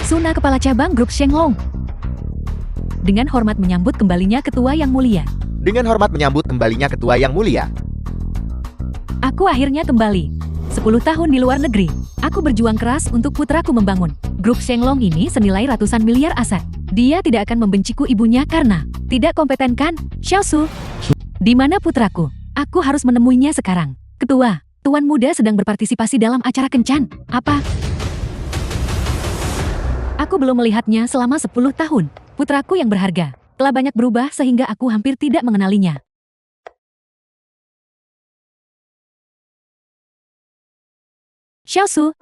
Suna Kepala Cabang Grup Shenglong. Dengan hormat menyambut kembalinya Ketua Yang Mulia. Dengan hormat menyambut kembalinya Ketua Yang Mulia. Aku akhirnya kembali. 10 tahun di luar negeri. Aku berjuang keras untuk putraku membangun. Grup Shenglong ini senilai ratusan miliar aset. Dia tidak akan membenciku ibunya karena tidak kompeten kan, Xiaosu? Di mana putraku? Aku harus menemuinya sekarang. Ketua, Tuan Muda sedang berpartisipasi dalam acara kencan. Apa? Aku belum melihatnya selama 10 tahun. Putraku yang berharga telah banyak berubah sehingga aku hampir tidak mengenalinya. Xiaosu,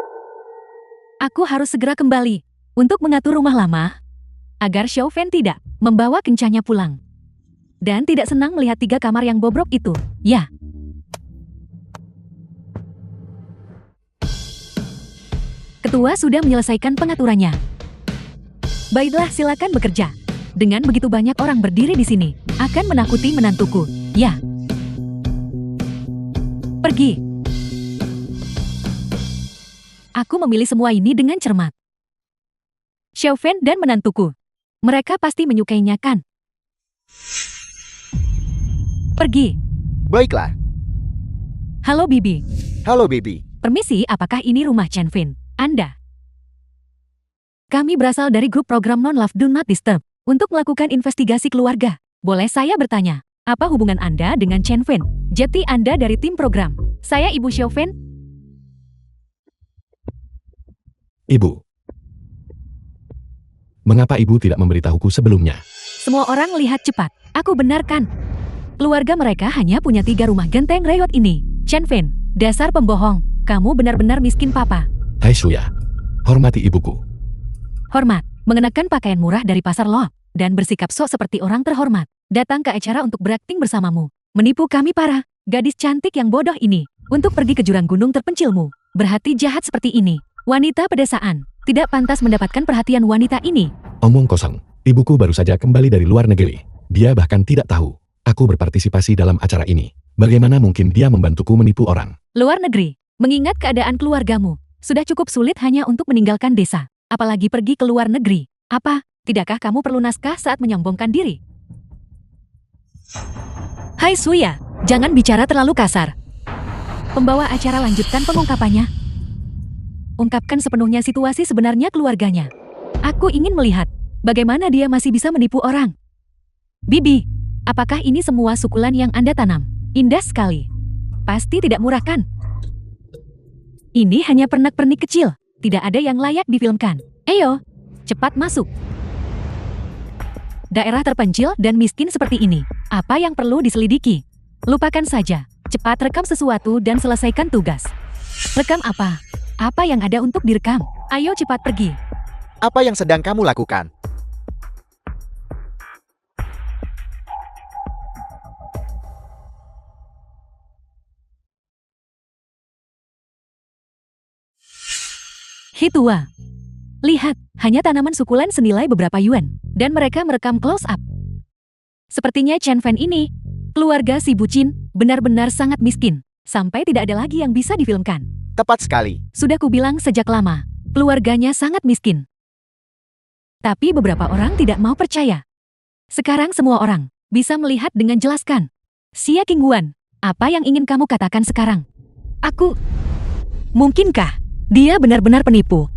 aku harus segera kembali untuk mengatur rumah lama agar Xiao Fan tidak membawa kencahnya pulang. Dan tidak senang melihat 3 kamar yang bobrok itu. Ya. Ketua sudah menyelesaikan pengaturannya. Baiklah, silakan bekerja. Dengan begitu banyak orang berdiri di sini, akan menakuti menantuku. Ya. Pergi. Aku memilih semua ini dengan cermat. Xiao Fan dan menantuku. Mereka pasti menyukainya kan? Pergi. Baiklah. Halo Bibi. Halo Baby. Permisi, apakah ini rumah Chen Fin? Anda? Kami berasal dari grup program Non-Love Do Not Disturb untuk melakukan investigasi keluarga. Boleh saya bertanya, apa hubungan Anda dengan Chen Fin? Jadi Anda dari tim program. Saya Ibu Xiao Fan. Ibu. Mengapa ibu tidak memberitahuku sebelumnya? Semua orang lihat cepat. Aku benarkan. Keluarga mereka hanya punya 3 rumah genteng reyot ini. Chen Fin, dasar pembohong. Kamu benar-benar miskin papa. Hai Suya, hormati ibuku. Hormat, mengenakan pakaian murah dari pasar loh, dan bersikap sok seperti orang terhormat. Datang ke acara untuk berakting bersamamu. Menipu kami para gadis cantik yang bodoh ini. Untuk pergi ke jurang gunung terpencilmu. Berhati jahat seperti ini. Wanita pedesaan. Tidak pantas mendapatkan perhatian wanita ini. Omong kosong, ibuku baru saja kembali dari luar negeri. Dia bahkan tidak tahu aku berpartisipasi dalam acara ini. Bagaimana mungkin dia membantuku menipu orang? Luar negeri, mengingat keadaan keluargamu, sudah cukup sulit hanya untuk meninggalkan desa. Apalagi pergi ke luar negeri. Apa? Tidakkah kamu perlu naskah saat menyombongkan diri? Hai Suya, jangan bicara terlalu kasar. Pembawa acara lanjutkan pengungkapannya. Ungkapkan sepenuhnya situasi sebenarnya keluarganya. Aku ingin melihat bagaimana dia masih bisa menipu orang. Bibi, apakah ini semua sukulan yang Anda tanam? Indah sekali. Pasti tidak murah kan? Ini hanya pernak-pernik kecil. Tidak ada yang layak difilmkan. Ayo, cepat masuk. Daerah terpencil dan miskin seperti ini. Apa yang perlu diselidiki? Lupakan saja. Cepat rekam sesuatu dan selesaikan tugas. Rekam apa? Apa yang ada untuk direkam? Ayo cepat pergi. Apa yang sedang kamu lakukan? Hitua. Lihat, hanya tanaman sukulen senilai beberapa yuan, dan mereka merekam close up. Sepertinya Chen Fan ini, keluarga si bucin, benar-benar sangat miskin, sampai tidak ada lagi yang bisa difilmkan. Tepat sekali. Sudah kubilang sejak lama, keluarganya sangat miskin. Tapi beberapa orang tidak mau percaya. Sekarang semua orang bisa melihat dengan jelas kan? Xia Qingguan, apa yang ingin kamu katakan sekarang? Aku... Mungkinkah dia benar-benar penipu?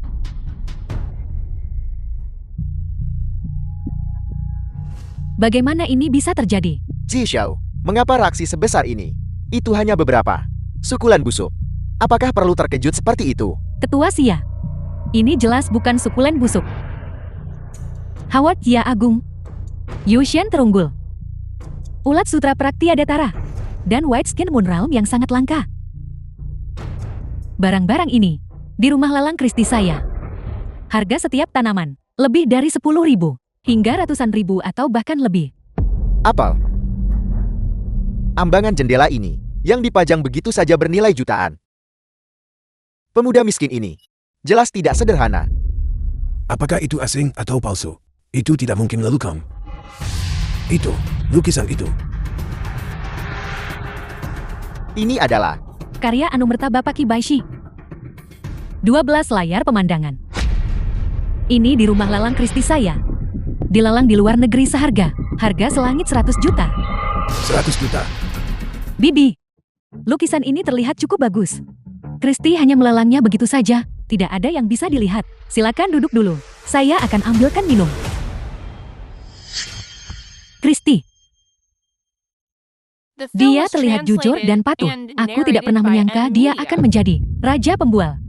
Bagaimana ini bisa terjadi? Ji Xiao, mengapa reaksi sebesar ini? Itu hanya beberapa sukulan busuk. Apakah perlu terkejut seperti itu? Ketua Xia, ini jelas bukan sukulen busuk. Howard Ya Agung, Yushan Terunggul, Ulat Sutra Praktia Datara, dan White Skin Moon Realm yang sangat langka. Barang-barang ini di rumah Lalang Kristi saya. Harga setiap tanaman lebih dari 10.000 hingga ratusan ribu atau bahkan lebih. Apel. Ambangan jendela ini yang dipajang begitu saja bernilai jutaan. Pemuda miskin ini jelas tidak sederhana. Apakah itu asing atau palsu? Itu tidak mungkin lelukam. Itu, lukisan itu. Ini adalah karya Anumerta Bapak Ki Baishi. 12 layar pemandangan. Ini di rumah Lalang Kristi saya. Dilelang di luar negeri seharga. Harga selangit 100 juta. 100 juta. Bibi, lukisan ini terlihat cukup bagus. Kristi hanya melelangnya begitu saja. Tidak ada yang bisa dilihat. Silakan duduk dulu. Saya akan ambilkan minum. Kristi, dia terlihat jujur dan patuh. Aku tidak pernah menyangka dia akan menjadi raja pembual.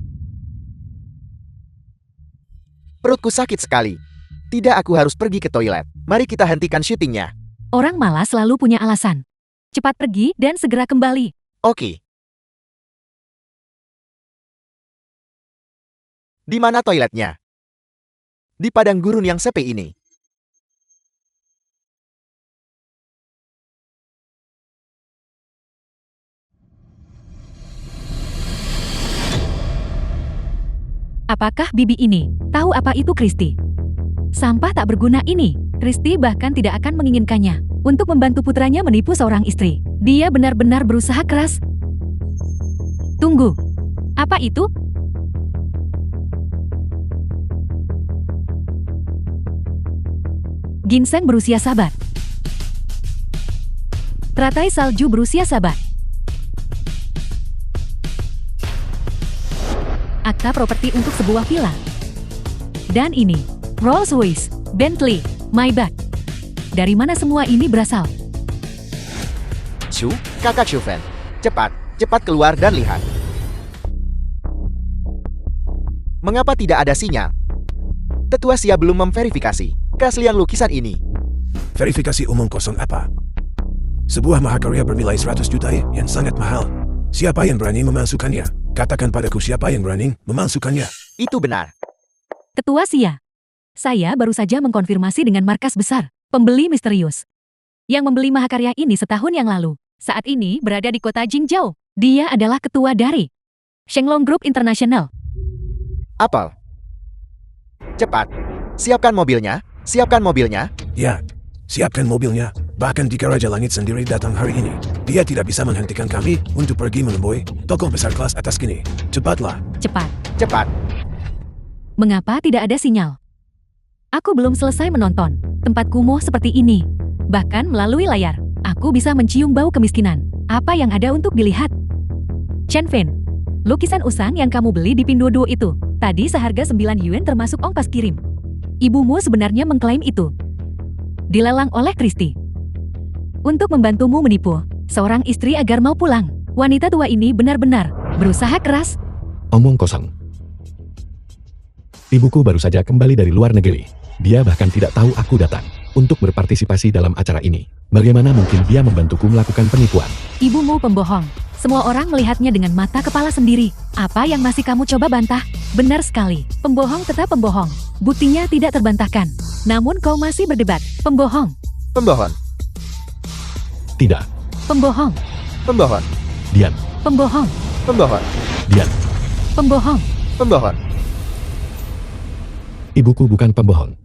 Perutku sakit sekali. Tidak, aku harus pergi ke toilet. Mari kita hentikan syutingnya. Orang malas selalu punya alasan. Cepat pergi dan segera kembali. Oke. Di mana toiletnya? Di padang gurun yang sepi ini. Apakah Bibi ini tahu apa itu Kristi? Sampah tak berguna ini. Kristi bahkan tidak akan menginginkannya untuk membantu putranya menipu seorang istri. Dia benar-benar berusaha keras. Tunggu. Apa itu? Ginseng berusia sabat. Teratai salju berusia sabat. Akta properti untuk sebuah villa. Dan ini, Rolls-Royce, Bentley, Maybach. Dari mana semua ini berasal? Chu, kakak Chuven. Cepat, cepat keluar dan lihat. Mengapa tidak ada sinyal? Tetua Sia belum memverifikasi keaslian lukisan ini. Verifikasi umum kosong apa? Sebuah mahakarya bernilai 100 juta yang sangat mahal. Siapa yang berani memasukkannya? Katakan padaku siapa yang berani memasukkannya. Itu benar. Ketua Sia. Saya baru saja mengkonfirmasi dengan markas besar, pembeli misterius. Yang membeli mahakarya ini setahun yang lalu. Saat ini berada di kota Jingzhou. Dia adalah ketua dari Shenglong Group International. Apel. Cepat. Siapkan mobilnya. Siapkan mobilnya. Ya, siapkan mobilnya. Bahkan jika Raja Langit sendiri datang hari ini, dia tidak bisa menghentikan kami untuk pergi menemui toko besar kelas atas kini. Cepatlah. Cepat. Cepat. Mengapa tidak ada sinyal? Aku belum selesai menonton. Tempat kumuh seperti ini. Bahkan melalui layar, aku bisa mencium bau kemiskinan. Apa yang ada untuk dilihat? Chen Fen, lukisan usang yang kamu beli di Pinduoduo itu, tadi seharga 9 yuan termasuk ongkos kirim. Ibumu sebenarnya mengklaim itu. Dilelang oleh Kristi. Untuk membantumu menipu seorang istri agar mau pulang. Wanita tua ini benar-benar berusaha keras. Omong kosong. Ibuku baru saja kembali dari luar negeri. Dia bahkan tidak tahu aku datang untuk berpartisipasi dalam acara ini. Bagaimana mungkin dia membantuku melakukan penipuan? Ibumu pembohong. Semua orang melihatnya dengan mata kepala sendiri. Apa yang masih kamu coba bantah? Benar sekali. Pembohong tetap pembohong. Buktinya tidak terbantahkan. Namun kau masih berdebat. Pembohong. Pembohon. Tidak. Pembohong. Pembohon. Dian. Pembohong. Pembohon. Dian. Pembohong. Pembohon. Ibuku bukan pembohong.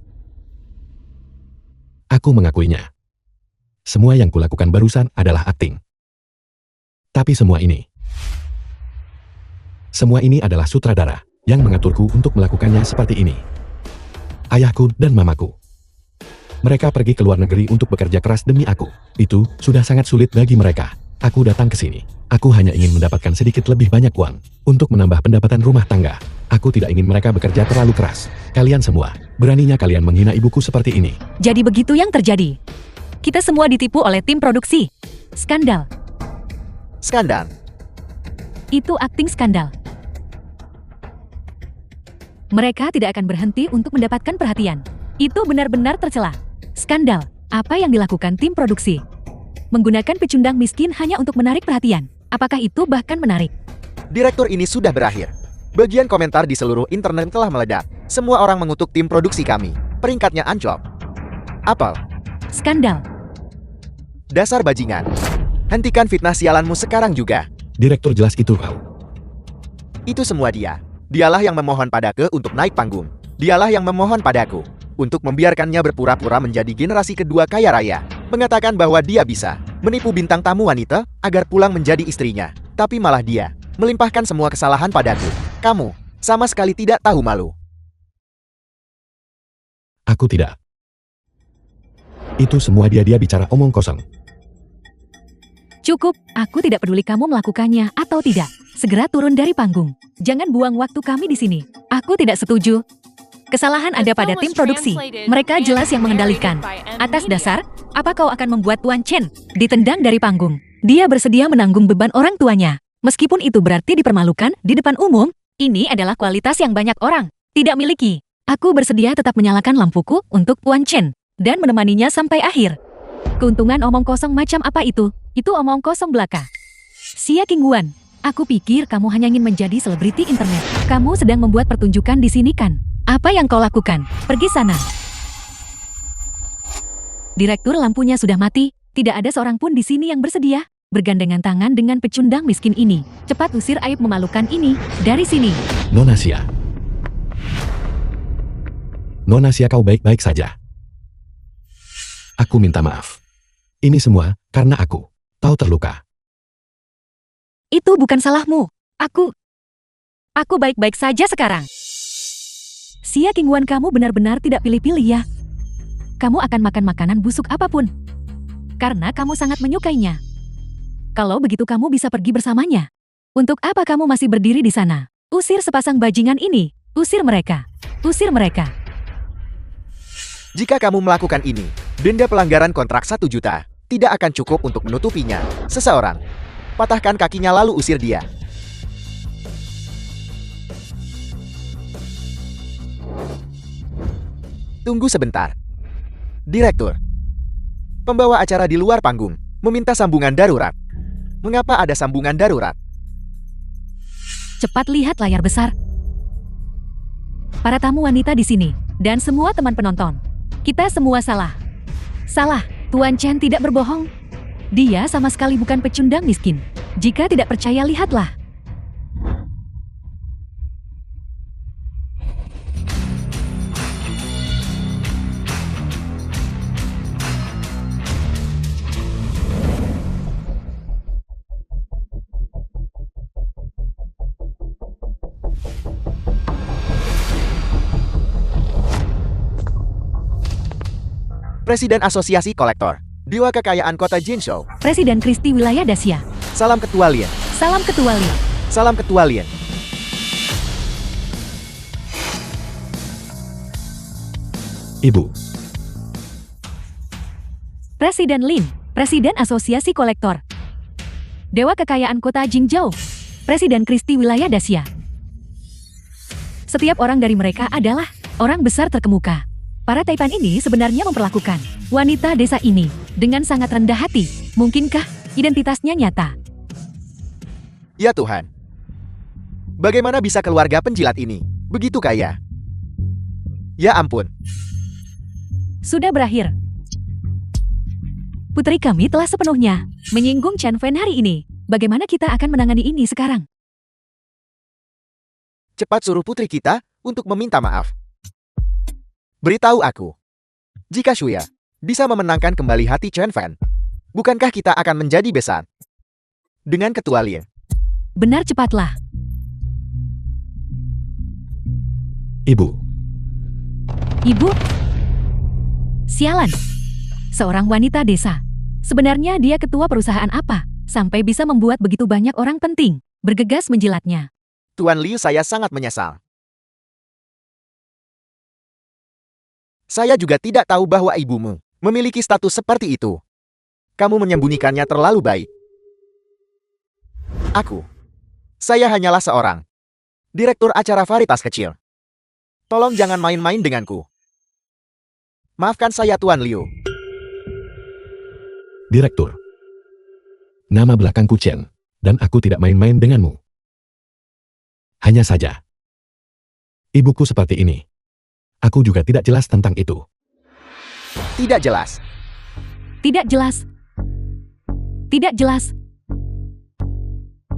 Aku mengakuinya. Semua yang kulakukan barusan adalah akting. Tapi semua ini adalah sutradara yang mengaturku untuk melakukannya seperti ini. Ayahku dan mamaku. Mereka pergi ke luar negeri untuk bekerja keras demi aku. Itu sudah sangat sulit bagi mereka. Aku datang ke sini. Aku hanya ingin mendapatkan sedikit lebih banyak uang untuk menambah pendapatan rumah tangga. Aku tidak ingin mereka bekerja terlalu keras. Kalian semua, beraninya kalian menghina ibuku seperti ini. Jadi begitu yang terjadi. Kita semua ditipu oleh tim produksi. Skandal. Skandal. Itu akting skandal. Mereka tidak akan berhenti untuk mendapatkan perhatian. Itu benar-benar tercela. Skandal. Apa yang dilakukan tim produksi? Menggunakan pecundang miskin hanya untuk menarik perhatian. Apakah itu bahkan menarik? Direktur ini sudah berakhir. Bagian komentar di seluruh internet telah meledak. Semua orang mengutuk tim produksi kami. Peringkatnya anjlok. Apel. Skandal. Dasar bajingan. Hentikan fitnah sialanmu sekarang juga. Direktur jelas itu kau. Itu semua dia. Dialah yang memohon padaku untuk naik panggung. Dialah yang memohon padaku untuk membiarkannya berpura-pura menjadi generasi kedua kaya raya. Mengatakan bahwa dia bisa menipu bintang tamu wanita agar pulang menjadi istrinya. Tapi malah dia melimpahkan semua kesalahan padaku. Kamu sama sekali tidak tahu malu. Aku tidak. Itu semua dia bicara omong kosong. Cukup, aku tidak peduli kamu melakukannya atau tidak. Segera turun dari panggung. Jangan buang waktu kami di sini. Aku tidak setuju. Kesalahan ada pada tim produksi. Mereka jelas yang mengendalikan. Atas dasar, apa kau akan membuat Tuan Chen ditendang dari panggung? Dia bersedia menanggung beban orang tuanya. Meskipun itu berarti dipermalukan di depan umum, ini adalah kualitas yang banyak orang tidak miliki. Aku bersedia tetap menyalakan lampuku untuk Tuan Chen dan menemaninya sampai akhir. Keuntungan omong kosong macam apa itu? Itu omong kosong belaka. Xia Qingguan, aku pikir kamu hanya ingin menjadi selebriti internet. Kamu sedang membuat pertunjukan di sini kan? Apa yang kau lakukan? Pergi sana. Direktur lampunya sudah mati. Tidak ada seorang pun di sini yang bersedia bergandengan tangan dengan pecundang miskin ini. Cepat usir aib memalukan ini dari sini. Nona Xia. Nona Xia, kau baik-baik saja. Aku minta maaf. Ini semua karena aku. Tahu terluka. Itu bukan salahmu. Aku baik-baik saja sekarang. Xia Qingguan, kamu benar-benar tidak pilih-pilih ya. Kamu akan makan makanan busuk apapun. Karena kamu sangat menyukainya. Kalau begitu kamu bisa pergi bersamanya. Untuk apa kamu masih berdiri di sana? Usir sepasang bajingan ini. Usir mereka. Usir mereka. Jika kamu melakukan ini, denda pelanggaran kontrak 1 juta tidak akan cukup untuk menutupinya. Seseorang, patahkan kakinya lalu usir dia. Tunggu sebentar. Direktur. Pembawa acara di luar panggung meminta sambungan darurat. Mengapa ada sambungan darurat? Cepat lihat layar besar. Para tamu wanita di sini dan semua teman penonton. Kita semua salah. Salah, Tuan Chen tidak berbohong. Dia sama sekali bukan pecundang miskin. Jika tidak percaya, lihatlah. Presiden Asosiasi Kolektor, Dewa Kekayaan Kota Jinzhou. Presiden Kristi Wilayah Dacia. Salam Ketua Lien. Salam Ketua Lien. Salam Ketua Lien. Ibu. Presiden Lin. Presiden Asosiasi Kolektor. Dewa Kekayaan Kota Jingzhou. Presiden Kristi Wilayah Dacia. Setiap orang dari mereka adalah orang besar terkemuka. Para taipan ini sebenarnya memperlakukan wanita desa ini dengan sangat rendah hati. Mungkinkah identitasnya nyata? Ya Tuhan. Bagaimana bisa keluarga penjilat ini begitu kaya? Ya ampun. Sudah berakhir. Putri kami telah sepenuhnya menyinggung Chen Fen hari ini. Bagaimana kita akan menangani ini sekarang? Cepat suruh putri kita untuk meminta maaf. Beritahu aku, jika Shuya bisa memenangkan kembali hati Chen Fan, bukankah kita akan menjadi besan dengan Ketua Lien? Benar, cepatlah. Ibu. Ibu? Sialan. Seorang wanita desa. Sebenarnya dia ketua perusahaan apa? Sampai bisa membuat begitu banyak orang penting bergegas menjilatnya. Tuan Liu, saya sangat menyesal. Saya juga tidak tahu bahwa ibumu memiliki status seperti itu. Kamu menyembunyikannya terlalu baik. Saya hanyalah seorang direktur acara varitas kecil. Tolong jangan main-main denganku. Maafkan saya, Tuan Liu. Direktur. Nama belakangku Chen, dan aku tidak main-main denganmu. Hanya saja, ibuku seperti ini. Aku juga tidak jelas tentang itu. Tidak jelas. Tidak jelas. Tidak jelas.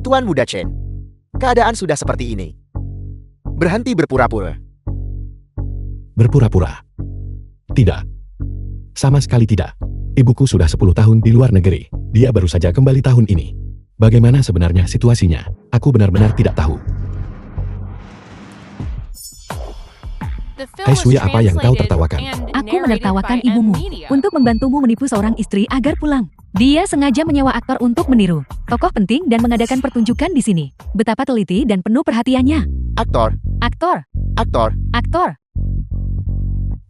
Tuan Muda Chen, keadaan sudah seperti ini. Berhenti berpura-pura. Berpura-pura. Tidak. Sama sekali tidak. Ibuku sudah 10 tahun di luar negeri. Dia baru saja kembali tahun ini. Bagaimana sebenarnya situasinya? Aku benar-benar tidak tahu. Hai Suya, apa yang kau tertawakan? Aku menertawakan ibumu untuk membantumu menipu seorang istri agar pulang. Dia sengaja menyewa aktor untuk meniru tokoh penting dan mengadakan pertunjukan di sini. Betapa teliti dan penuh perhatiannya. Aktor, Aktor, aktor. aktor.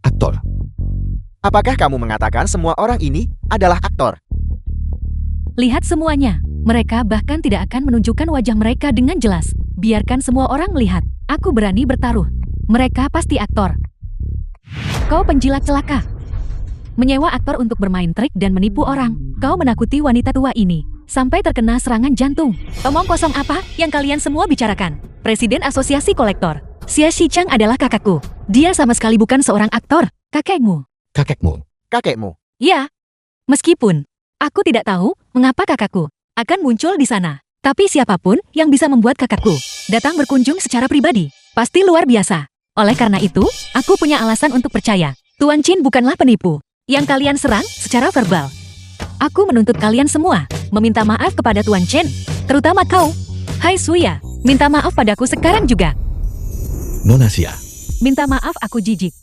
Aktor. Apakah kamu mengatakan semua orang ini adalah aktor? Lihat semuanya. Mereka bahkan tidak akan menunjukkan wajah mereka dengan jelas. Biarkan semua orang melihat. Aku berani bertaruh. Mereka pasti aktor. Kau penjilat celaka. Menyewa aktor untuk bermain trik dan menipu orang. Kau menakuti wanita tua ini sampai terkena serangan jantung. Omong kosong apa yang kalian semua bicarakan? Presiden Asosiasi Kolektor, Xia Shichang adalah kakakku. Dia sama sekali bukan seorang aktor. Kakekmu. Kakekmu. Kakekmu. Ya. Meskipun aku tidak tahu mengapa kakakku akan muncul di sana. Tapi siapapun yang bisa membuat kakakku datang berkunjung secara pribadi pasti luar biasa. Oleh karena itu, aku punya alasan untuk percaya. Tuan Chin bukanlah penipu yang kalian serang secara verbal. Aku menuntut kalian semua meminta maaf kepada Tuan Chen, terutama kau. Hai Suya, minta maaf padaku sekarang juga. Nona Xia. Minta maaf, aku jijik.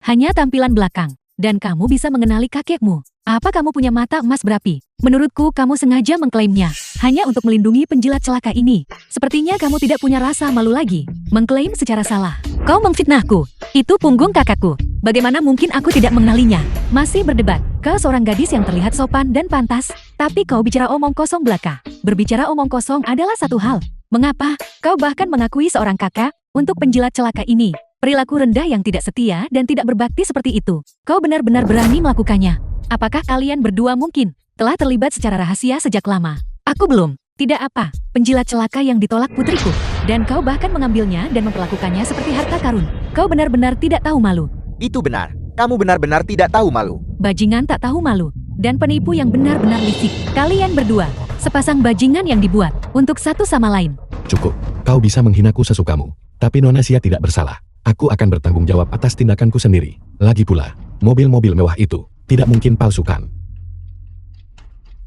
Hanya tampilan belakang, dan kamu bisa mengenali kakekmu. Apa kamu punya mata emas berapi? Menurutku kamu sengaja mengklaimnya, hanya untuk melindungi penjilat celaka ini. Sepertinya kamu tidak punya rasa malu lagi. Mengklaim secara salah. Kau memfitnahku. Itu punggung kakakku. Bagaimana mungkin aku tidak mengenalinya? Masih berdebat. Kau seorang gadis yang terlihat sopan dan pantas, tapi kau bicara omong kosong belaka. Berbicara omong kosong adalah satu hal. Mengapa? Kau bahkan mengakui seorang kakak untuk penjilat celaka ini. Perilaku rendah yang tidak setia dan tidak berbakti seperti itu. Kau benar-benar berani melakukannya. Apakah kalian berdua mungkin telah terlibat secara rahasia sejak lama? Aku belum. Tidak apa, penjilat celaka yang ditolak putriku. Dan kau bahkan mengambilnya dan memperlakukannya seperti harta karun. Kau benar-benar tidak tahu malu. Itu benar. Kamu benar-benar tidak tahu malu. Bajingan tak tahu malu. Dan penipu yang benar-benar licik. Kalian berdua, sepasang bajingan yang dibuat untuk satu sama lain. Cukup. Kau bisa menghinaku sesukamu. Tapi Nona Xia tidak bersalah. Aku akan bertanggung jawab atas tindakanku sendiri. Lagi pula, mobil-mobil mewah itu tidak mungkin palsukan.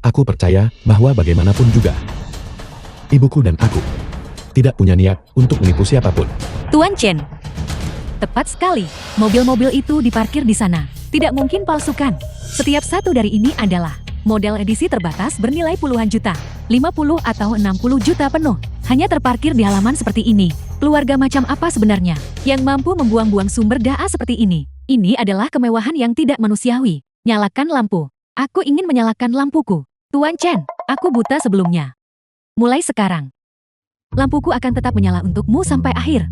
Aku percaya bahwa bagaimanapun juga, ibuku dan aku tidak punya niat untuk menipu siapapun. Tuan Chen. Tepat sekali. Mobil-mobil itu diparkir di sana. Tidak mungkin palsukan. Setiap satu dari ini adalah model edisi terbatas bernilai puluhan juta. 50 atau 60 juta penuh. Hanya terparkir di halaman seperti ini. Keluarga macam apa sebenarnya yang mampu membuang-buang sumber daya seperti ini? Ini adalah kemewahan yang tidak manusiawi. Nyalakan lampu. Aku ingin menyalakan lampuku. Tuan Chen, aku buta sebelumnya. Mulai sekarang, lampuku akan tetap menyala untukmu sampai akhir.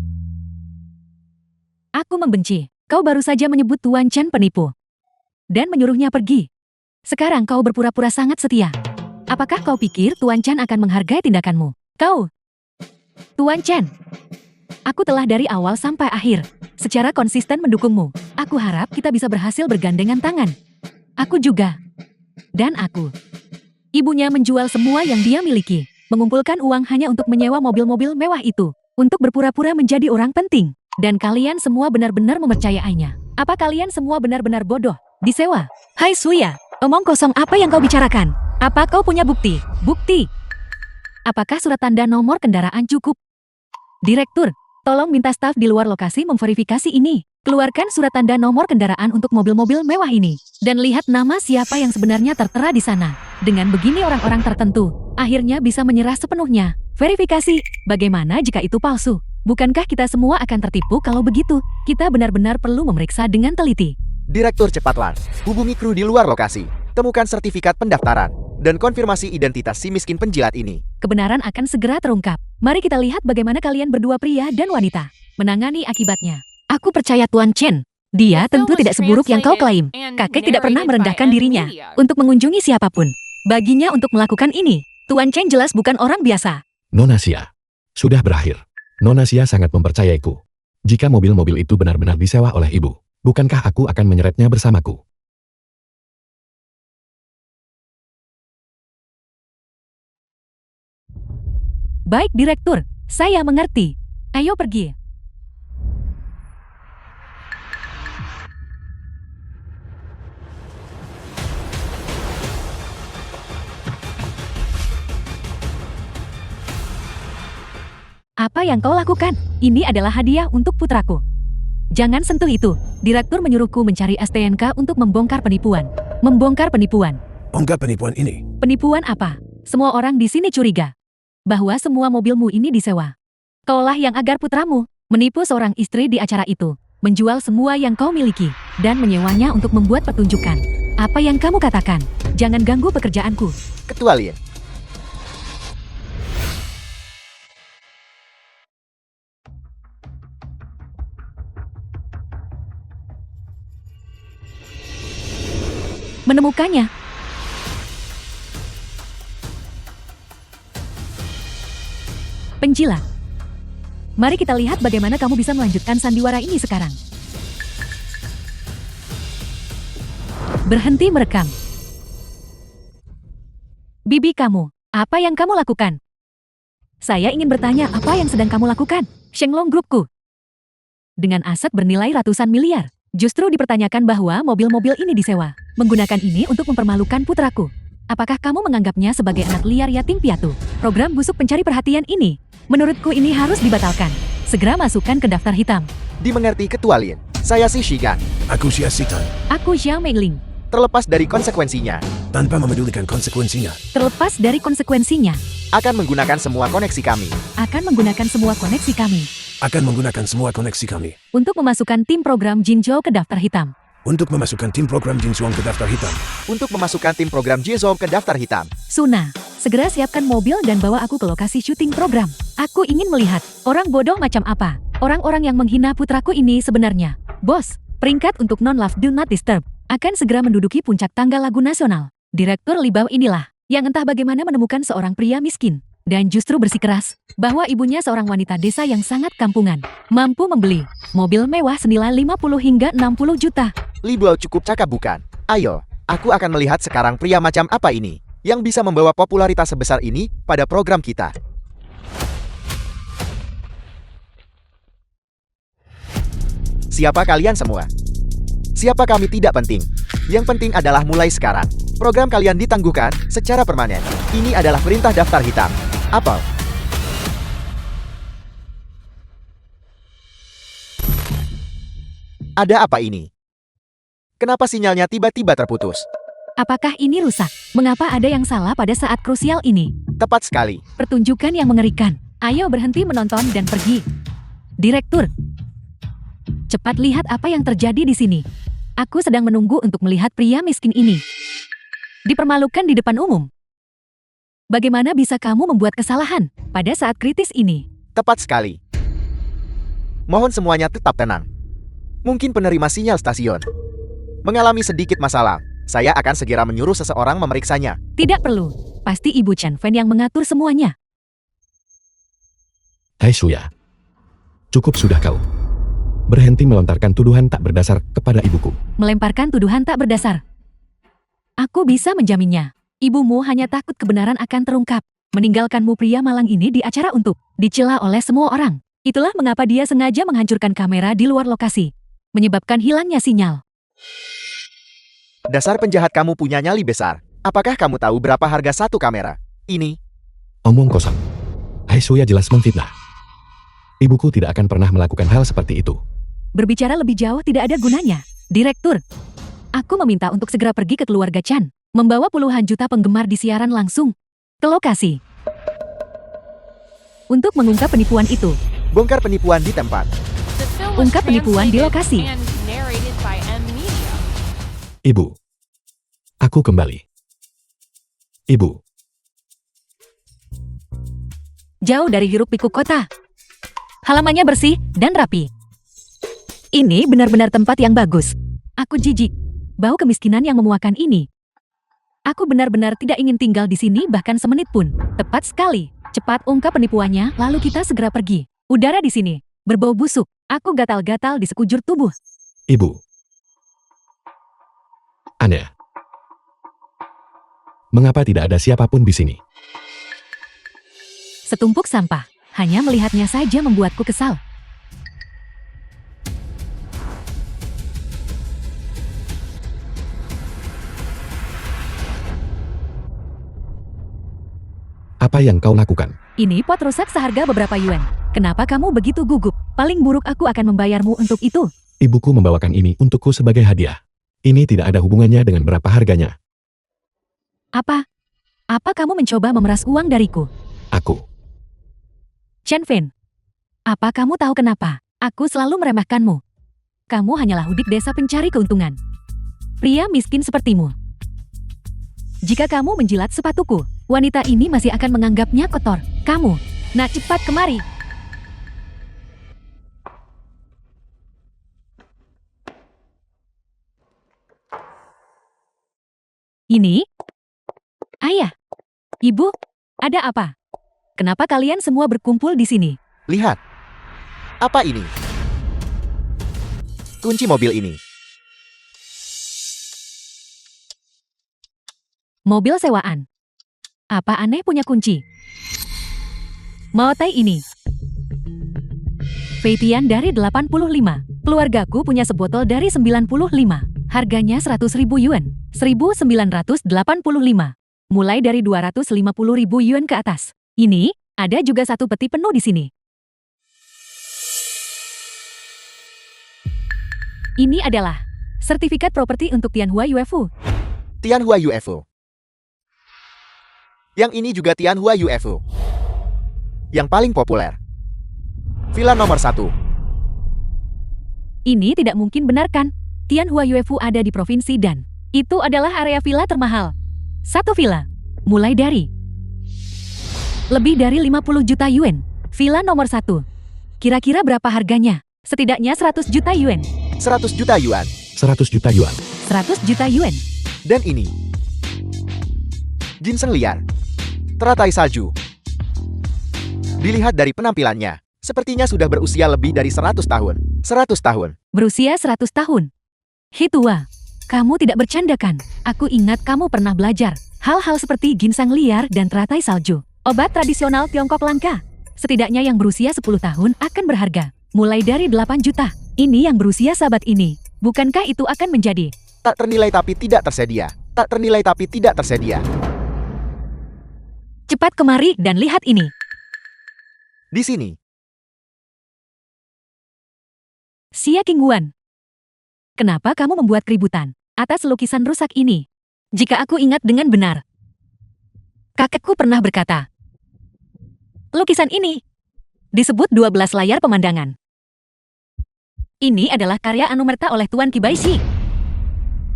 Aku membenci. Kau baru saja menyebut Tuan Chen penipu. Dan menyuruhnya pergi. Sekarang kau berpura-pura sangat setia. Apakah kau pikir Tuan Chen akan menghargai tindakanmu? Kau, Tuan Chen. Aku telah dari awal sampai akhir secara konsisten mendukungmu. Aku harap kita bisa berhasil bergandengan tangan. Aku juga. Dan aku. Ibunya menjual semua yang dia miliki. Mengumpulkan uang hanya untuk menyewa mobil-mobil mewah itu. Untuk berpura-pura menjadi orang penting. Dan kalian semua benar-benar mempercayainya. Apa kalian semua benar-benar bodoh? Disewa. Hai Suya, omong kosong apa yang kau bicarakan? Apa kau punya bukti? Bukti. Apakah surat tanda nomor kendaraan cukup? Direktur, tolong minta staf di luar lokasi memverifikasi ini. Keluarkan surat tanda nomor kendaraan untuk mobil-mobil mewah ini. Dan lihat nama siapa yang sebenarnya tertera di sana. Dengan begini orang-orang tertentu akhirnya bisa menyerah sepenuhnya. Verifikasi, bagaimana jika itu palsu? Bukankah kita semua akan tertipu kalau begitu? Kita benar-benar perlu memeriksa dengan teliti. Direktur cepatlah. Hubungi kru di luar lokasi. Temukan sertifikat pendaftaran. Dan konfirmasi identitas si miskin penjilat ini. Kebenaran akan segera terungkap. Mari kita lihat bagaimana kalian berdua pria dan wanita menangani akibatnya. Aku percaya Tuan Chen. Dia tentu tidak seburuk yang kau klaim. Kakek tidak pernah merendahkan dirinya untuk mengunjungi siapapun. Baginya untuk melakukan ini, Tuan Chen jelas bukan orang biasa. Nona Xia. Sudah berakhir. Nona Xia sangat mempercayaiku. Jika mobil-mobil itu benar-benar disewa oleh ibu, bukankah aku akan menyeretnya bersamaku? Baik direktur, saya mengerti. Ayo pergi. Apa yang kau lakukan? Ini adalah hadiah untuk putraku. Jangan sentuh itu. Direktur menyuruhku mencari STNK untuk membongkar penipuan. Membongkar penipuan. Enggak penipuan ini. Penipuan apa? Semua orang di sini curiga bahwa semua mobilmu ini disewa. Kaulah yang agar putramu menipu seorang istri di acara itu, menjual semua yang kau miliki, dan menyewanya untuk membuat pertunjukan. Apa yang kamu katakan? Jangan ganggu pekerjaanku. Ketua Lin. Menemukannya. Penjilat. Mari kita lihat bagaimana kamu bisa melanjutkan sandiwara ini sekarang. Berhenti merekam. Bibi kamu, apa yang kamu lakukan? Saya ingin bertanya apa yang sedang kamu lakukan, Shenglong Groupku. Dengan aset bernilai ratusan miliar, justru dipertanyakan bahwa mobil-mobil ini disewa. Menggunakan ini untuk mempermalukan putraku. Apakah kamu menganggapnya sebagai anak liar yatim piatu? Program busuk pencari perhatian ini, menurutku ini harus dibatalkan. Segera masukkan ke daftar hitam. Dimengerti Ketua Lin. Saya si Shigan. Aku Xia Sitan. Aku Xiao Meiling. Terlepas dari konsekuensinya, Tanpa memedulikan konsekuensinya. Terlepas dari konsekuensinya, akan menggunakan semua koneksi kami. akan menggunakan semua koneksi kami Akan menggunakan semua koneksi kami. untuk memasukkan tim program Jinzhou ke daftar hitam. Untuk memasukkan tim program Jinsuang ke daftar hitam. Untuk memasukkan tim program Jizom ke daftar hitam. Suna, segera siapkan mobil dan bawa aku ke lokasi syuting program. Aku ingin melihat orang bodoh macam apa orang-orang yang menghina putraku ini sebenarnya. Bos, peringkat untuk non-love do not disturb akan segera menduduki puncak tangga lagu nasional. Direktur Libao inilah yang entah bagaimana menemukan seorang pria miskin dan justru bersikeras bahwa ibunya seorang wanita desa yang sangat kampungan, mampu membeli mobil mewah senilai 50 hingga 60 juta. Li Buao cukup cakap bukan? Ayo, aku akan melihat sekarang pria macam apa ini yang bisa membawa popularitas sebesar ini pada program kita. Siapa kalian semua? Siapa kami tidak penting. Yang penting adalah mulai sekarang. Program kalian ditangguhkan secara permanen. Ini adalah perintah daftar hitam. Apel. Ada apa ini? Kenapa sinyalnya tiba-tiba terputus? Apakah ini rusak? Mengapa ada yang salah pada saat krusial ini? Tepat sekali. Pertunjukan yang mengerikan. Ayo berhenti menonton dan pergi. Direktur, cepat lihat apa yang terjadi di sini. Aku sedang menunggu untuk melihat pria miskin ini dipermalukan di depan umum. Bagaimana bisa kamu membuat kesalahan pada saat kritis ini? Tepat sekali. Mohon semuanya tetap tenang. Mungkin penerima sinyal stasiun mengalami sedikit masalah. Saya akan segera menyuruh seseorang memeriksanya. Tidak perlu. Pasti Ibu Chen Fen yang mengatur semuanya. Hai Shuya. Cukup sudah kau. Berhenti melontarkan tuduhan tak berdasar kepada ibuku. Melemparkan tuduhan tak berdasar. Aku bisa menjaminnya. Ibumu hanya takut kebenaran akan terungkap. Meninggalkanmu pria malang ini di acara untuk dicela oleh semua orang. Itulah mengapa dia sengaja menghancurkan kamera di luar lokasi. Menyebabkan hilangnya sinyal. Dasar penjahat, kamu punya nyali besar. Apakah kamu tahu berapa harga satu kamera? Ini. Omong kosong. Hai Shuya jelas memfitnah. Ibuku tidak akan pernah melakukan hal seperti itu. Berbicara lebih jauh tidak ada gunanya. Direktur, aku meminta untuk segera pergi ke keluarga Chan, membawa puluhan juta penggemar di siaran langsung ke lokasi. Untuk mengungkap penipuan itu, Bongkar penipuan di tempat. ungkap penipuan di lokasi. Ibu. Aku kembali. Ibu. Jauh dari hiruk-pikuk kota. Halamannya bersih dan rapi. Ini benar-benar tempat yang bagus. Aku jijik. Bau kemiskinan yang memuakan ini. Aku benar-benar tidak ingin tinggal di sini bahkan semenit pun. Tepat sekali. Cepat ungkap penipuannya, lalu kita segera pergi. Udara di sini berbau busuk. Aku gatal-gatal di sekujur tubuh. Ibu. Aneh. Mengapa tidak ada siapapun di sini? Setumpuk sampah. Hanya melihatnya saja membuatku kesal. Apa yang kau lakukan? Ini pot rusak seharga beberapa yuan. Kenapa kamu begitu gugup? Paling buruk aku akan membayarmu untuk itu. Ibuku membawakan ini untukku sebagai hadiah. Ini tidak ada hubungannya dengan berapa harganya. Apa? Apa kamu mencoba memeras uang dariku? Aku. Chen Fen, apa kamu tahu kenapa aku selalu meremehkanmu? Kamu hanyalah hudik desa pencari keuntungan. Pria miskin sepertimu. Jika kamu menjilat sepatuku, wanita ini masih akan menganggapnya kotor. Kamu, nak cepat kemari. Ini? Ayah, ibu, ada apa? Kenapa kalian semua berkumpul di sini? Lihat. Apa ini? Kunci mobil ini. Mobil sewaan. Apa aneh punya kunci? Mau tai ini. Feitian dari 85. Keluargaku punya sebotol dari 95. Harganya 100.000 yuan. 1985. Mulai dari 250.000 yuan ke atas. Ini, ada juga satu peti penuh di sini. Ini adalah sertifikat properti untuk Tianhua UFO. Tianhua UFO. Yang ini juga Tianhua UFO. Yang paling populer. Villa nomor 1. Ini tidak mungkin benar kan? Tianhua UFO ada di provinsi dan itu adalah area villa termahal. Satu villa, mulai dari lebih dari 50 juta yuan. Villa nomor 1. Kira-kira berapa harganya? Setidaknya 100 juta yuan. 100 juta yuan. 100 juta yuan. 100 juta yuan. Dan ini. Ginseng liar. Teratai salju. Dilihat dari penampilannya, sepertinya sudah berusia lebih dari 100 tahun. 100 tahun. Berusia 100 tahun. Hitua, kamu tidak bercanda kan? Aku ingat kamu pernah belajar hal-hal seperti ginseng liar dan teratai salju. Obat tradisional Tiongkok langka. Setidaknya yang berusia 10 tahun akan berharga. Mulai dari 8 juta. Ini yang berusia sahabat ini. Bukankah itu akan menjadi Tak ternilai tapi tidak tersedia. Tak ternilai tapi tidak tersedia. cepat kemari dan lihat ini. Di sini. Xia Qingguan. Kenapa kamu membuat keributan atas lukisan rusak ini? Jika aku ingat dengan benar, kakekku pernah berkata, lukisan ini disebut 12 layar pemandangan. Ini adalah karya Anumerta oleh Tuan Qi Baishi.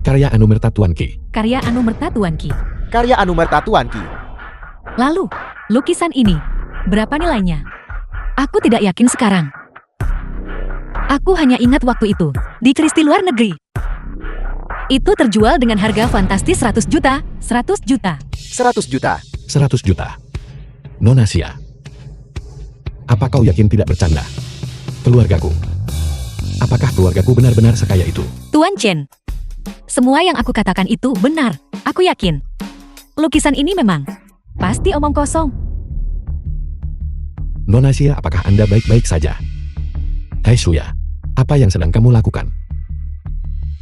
Karya Anumerta Tuan Qi. Karya Anumerta Tuan Qi. Karya Anumerta Tuan Qi. Lalu, lukisan ini, berapa nilainya? Aku tidak yakin sekarang. Aku hanya ingat waktu itu, di Kristi luar negeri. Itu terjual dengan harga fantastis 100 juta, 100 juta. 100 juta. 100 juta. Nona Xia. Apa kau yakin tidak bercanda? Keluargaku. Apakah keluargaku benar-benar sekaya itu? Tuan Chen, semua yang aku katakan itu benar. Aku yakin. Lukisan ini memang pasti omong kosong. Nona Xia, apakah Anda baik-baik saja? Hai Shuya, apa yang sedang kamu lakukan?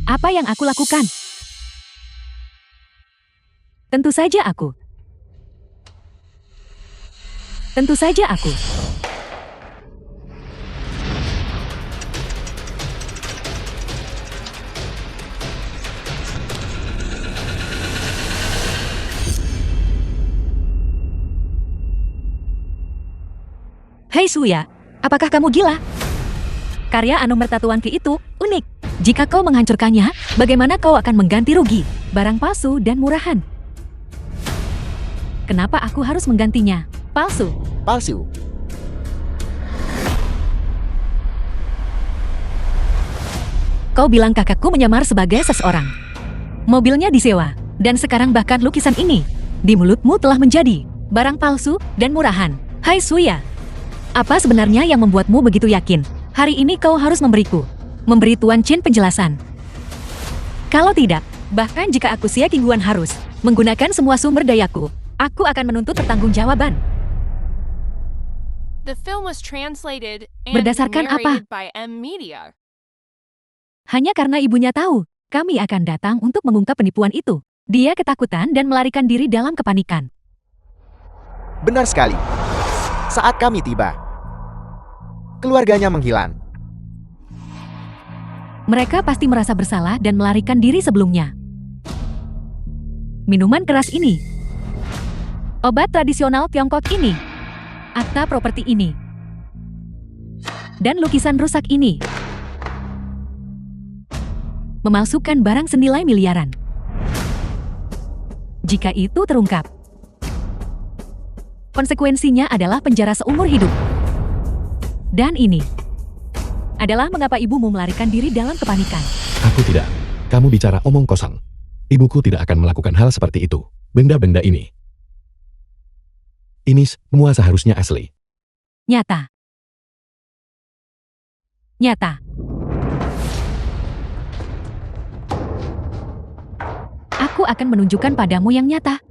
Apa yang aku lakukan? Tentu saja aku. Tentu saja aku. Hei Suya, apakah kamu gila? Karya Anumerta Tuan Qi itu unik. Jika kau menghancurkannya, bagaimana kau akan mengganti rugi? Barang palsu dan murahan. Kenapa aku harus menggantinya? Palsu. Palsu. Kau bilang kakakku menyamar sebagai seseorang. Mobilnya disewa, dan sekarang bahkan lukisan ini di mulutmu telah menjadi barang palsu dan murahan. Hai Suya, apa sebenarnya yang membuatmu begitu yakin? Hari ini kau harus memberi Tuan Chen penjelasan. Kalau tidak, bahkan jika aku Xia Qingguan harus menggunakan semua sumber dayaku, aku akan menuntut pertanggungjawaban. The film was translated and Berdasarkan apa? narrated by M Media. Hanya karena ibunya tahu, kami akan datang untuk mengungkap penipuan itu. Dia ketakutan dan melarikan diri dalam kepanikan. Benar sekali. Saat kami tiba, keluarganya menghilang. Mereka pasti merasa bersalah dan melarikan diri sebelumnya. Minuman keras ini, obat tradisional Tiongkok ini, akta properti ini, dan lukisan rusak ini. Memalsukan barang senilai miliaran. Jika itu terungkap, konsekuensinya adalah penjara seumur hidup. Dan ini adalah mengapa ibumu melarikan diri dalam kepanikan. Aku tidak. Kamu bicara omong kosong. Ibuku tidak akan melakukan hal seperti itu. Benda-benda ini. Ini semua seharusnya asli. Nyata. Nyata. Aku akan menunjukkan padamu yang nyata.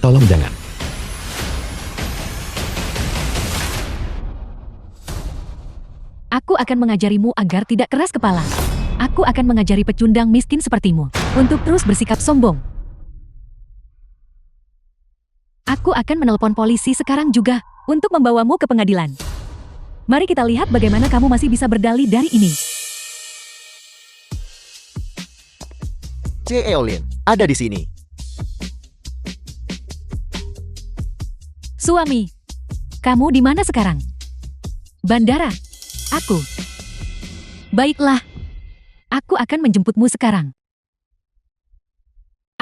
Tolong jangan. Aku akan mengajarimu agar tidak keras kepala. Aku akan mengajari pecundang miskin sepertimu untuk terus bersikap sombong. Aku akan menelpon polisi sekarang juga untuk membawamu ke pengadilan. Mari kita lihat bagaimana kamu masih bisa berdalih dari ini. C. Eolin, ada di sini. Suami, kamu di mana sekarang? Bandara. Aku. Baiklah. Aku akan menjemputmu sekarang.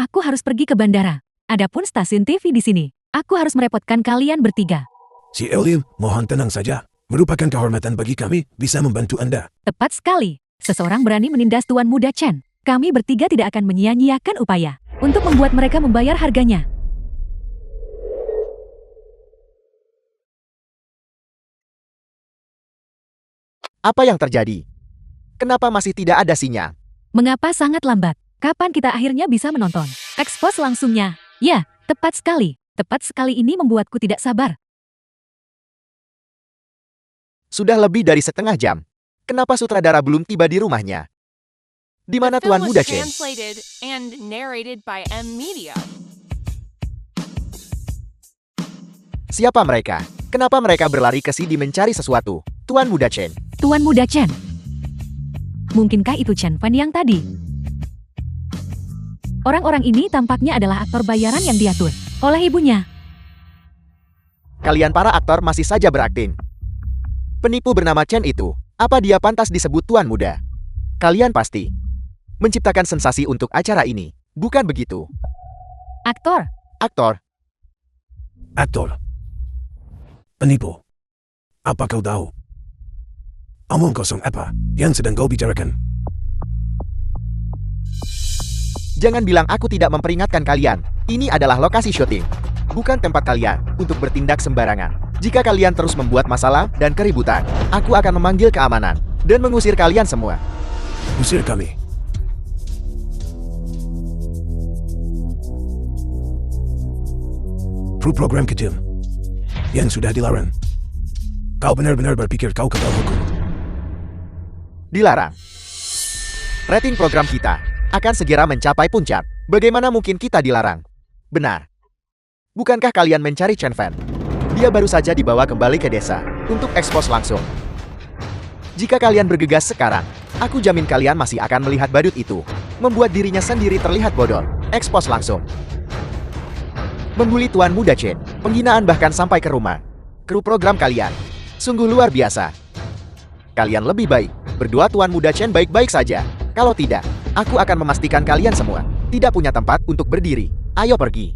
Aku harus pergi ke bandara. Adapun stasiun TV di sini. Aku harus merepotkan kalian bertiga. Si Eolin, mohon tenang saja. Merupakan kehormatan bagi kami bisa membantu Anda. Tepat sekali. Seseorang berani menindas Tuan Muda Chen. Kami bertiga tidak akan menyia-nyiakan upaya untuk membuat mereka membayar harganya. Apa yang terjadi? Kenapa masih tidak ada sinyal? Mengapa sangat lambat? Kapan kita akhirnya bisa menonton? Ekspos langsungnya. Ya, tepat sekali. Tepat sekali ini membuatku tidak sabar. Sudah lebih dari setengah jam. Kenapa sutradara belum tiba di rumahnya? Di mana The Tuan film Muda was Chen? translated and narrated by M Media. Siapa mereka? Kenapa mereka berlari ke sini mencari sesuatu? Tuan Muda Chen. Tuan Muda Chen. Mungkinkah itu Chen Fan yang tadi? Orang-orang ini tampaknya adalah aktor bayaran yang diatur oleh ibunya. Kalian para aktor masih saja berakting. Penipu bernama Chen itu, apa dia pantas disebut Tuan Muda? Kalian pasti menciptakan sensasi untuk acara ini, bukan begitu? Aktor. Aktor, Aktor. Penipu. Apa kau tahu? Omong kosong apa yang sedang kau bicarakan? jangan bilang aku tidak memperingatkan kalian. Ini adalah lokasi syuting, bukan tempat kalian untuk bertindak sembarangan. Jika kalian terus membuat masalah dan keributan, aku akan memanggil keamanan dan mengusir kalian semua. Usir kami. Program kecil yang sudah dilarang. Kau benar-benar berpikir kau kebal hukum? Dilarang. Rating program kita akan segera mencapai puncak. Bagaimana mungkin kita dilarang? Benar. Bukankah kalian mencari Chen Fan? Dia baru saja dibawa kembali ke desa untuk ekspos langsung. Jika kalian bergegas sekarang, aku jamin kalian masih akan melihat badut itu membuat dirinya sendiri terlihat bodoh. Ekspos langsung. Membuli Tuan Muda Chen, penghinaan bahkan sampai ke rumah. Kru program kalian sungguh luar biasa. Kalian lebih baik berdua Tuan Muda Chen baik-baik saja. Kalau tidak, aku akan memastikan kalian semua tidak punya tempat untuk berdiri. Ayo pergi.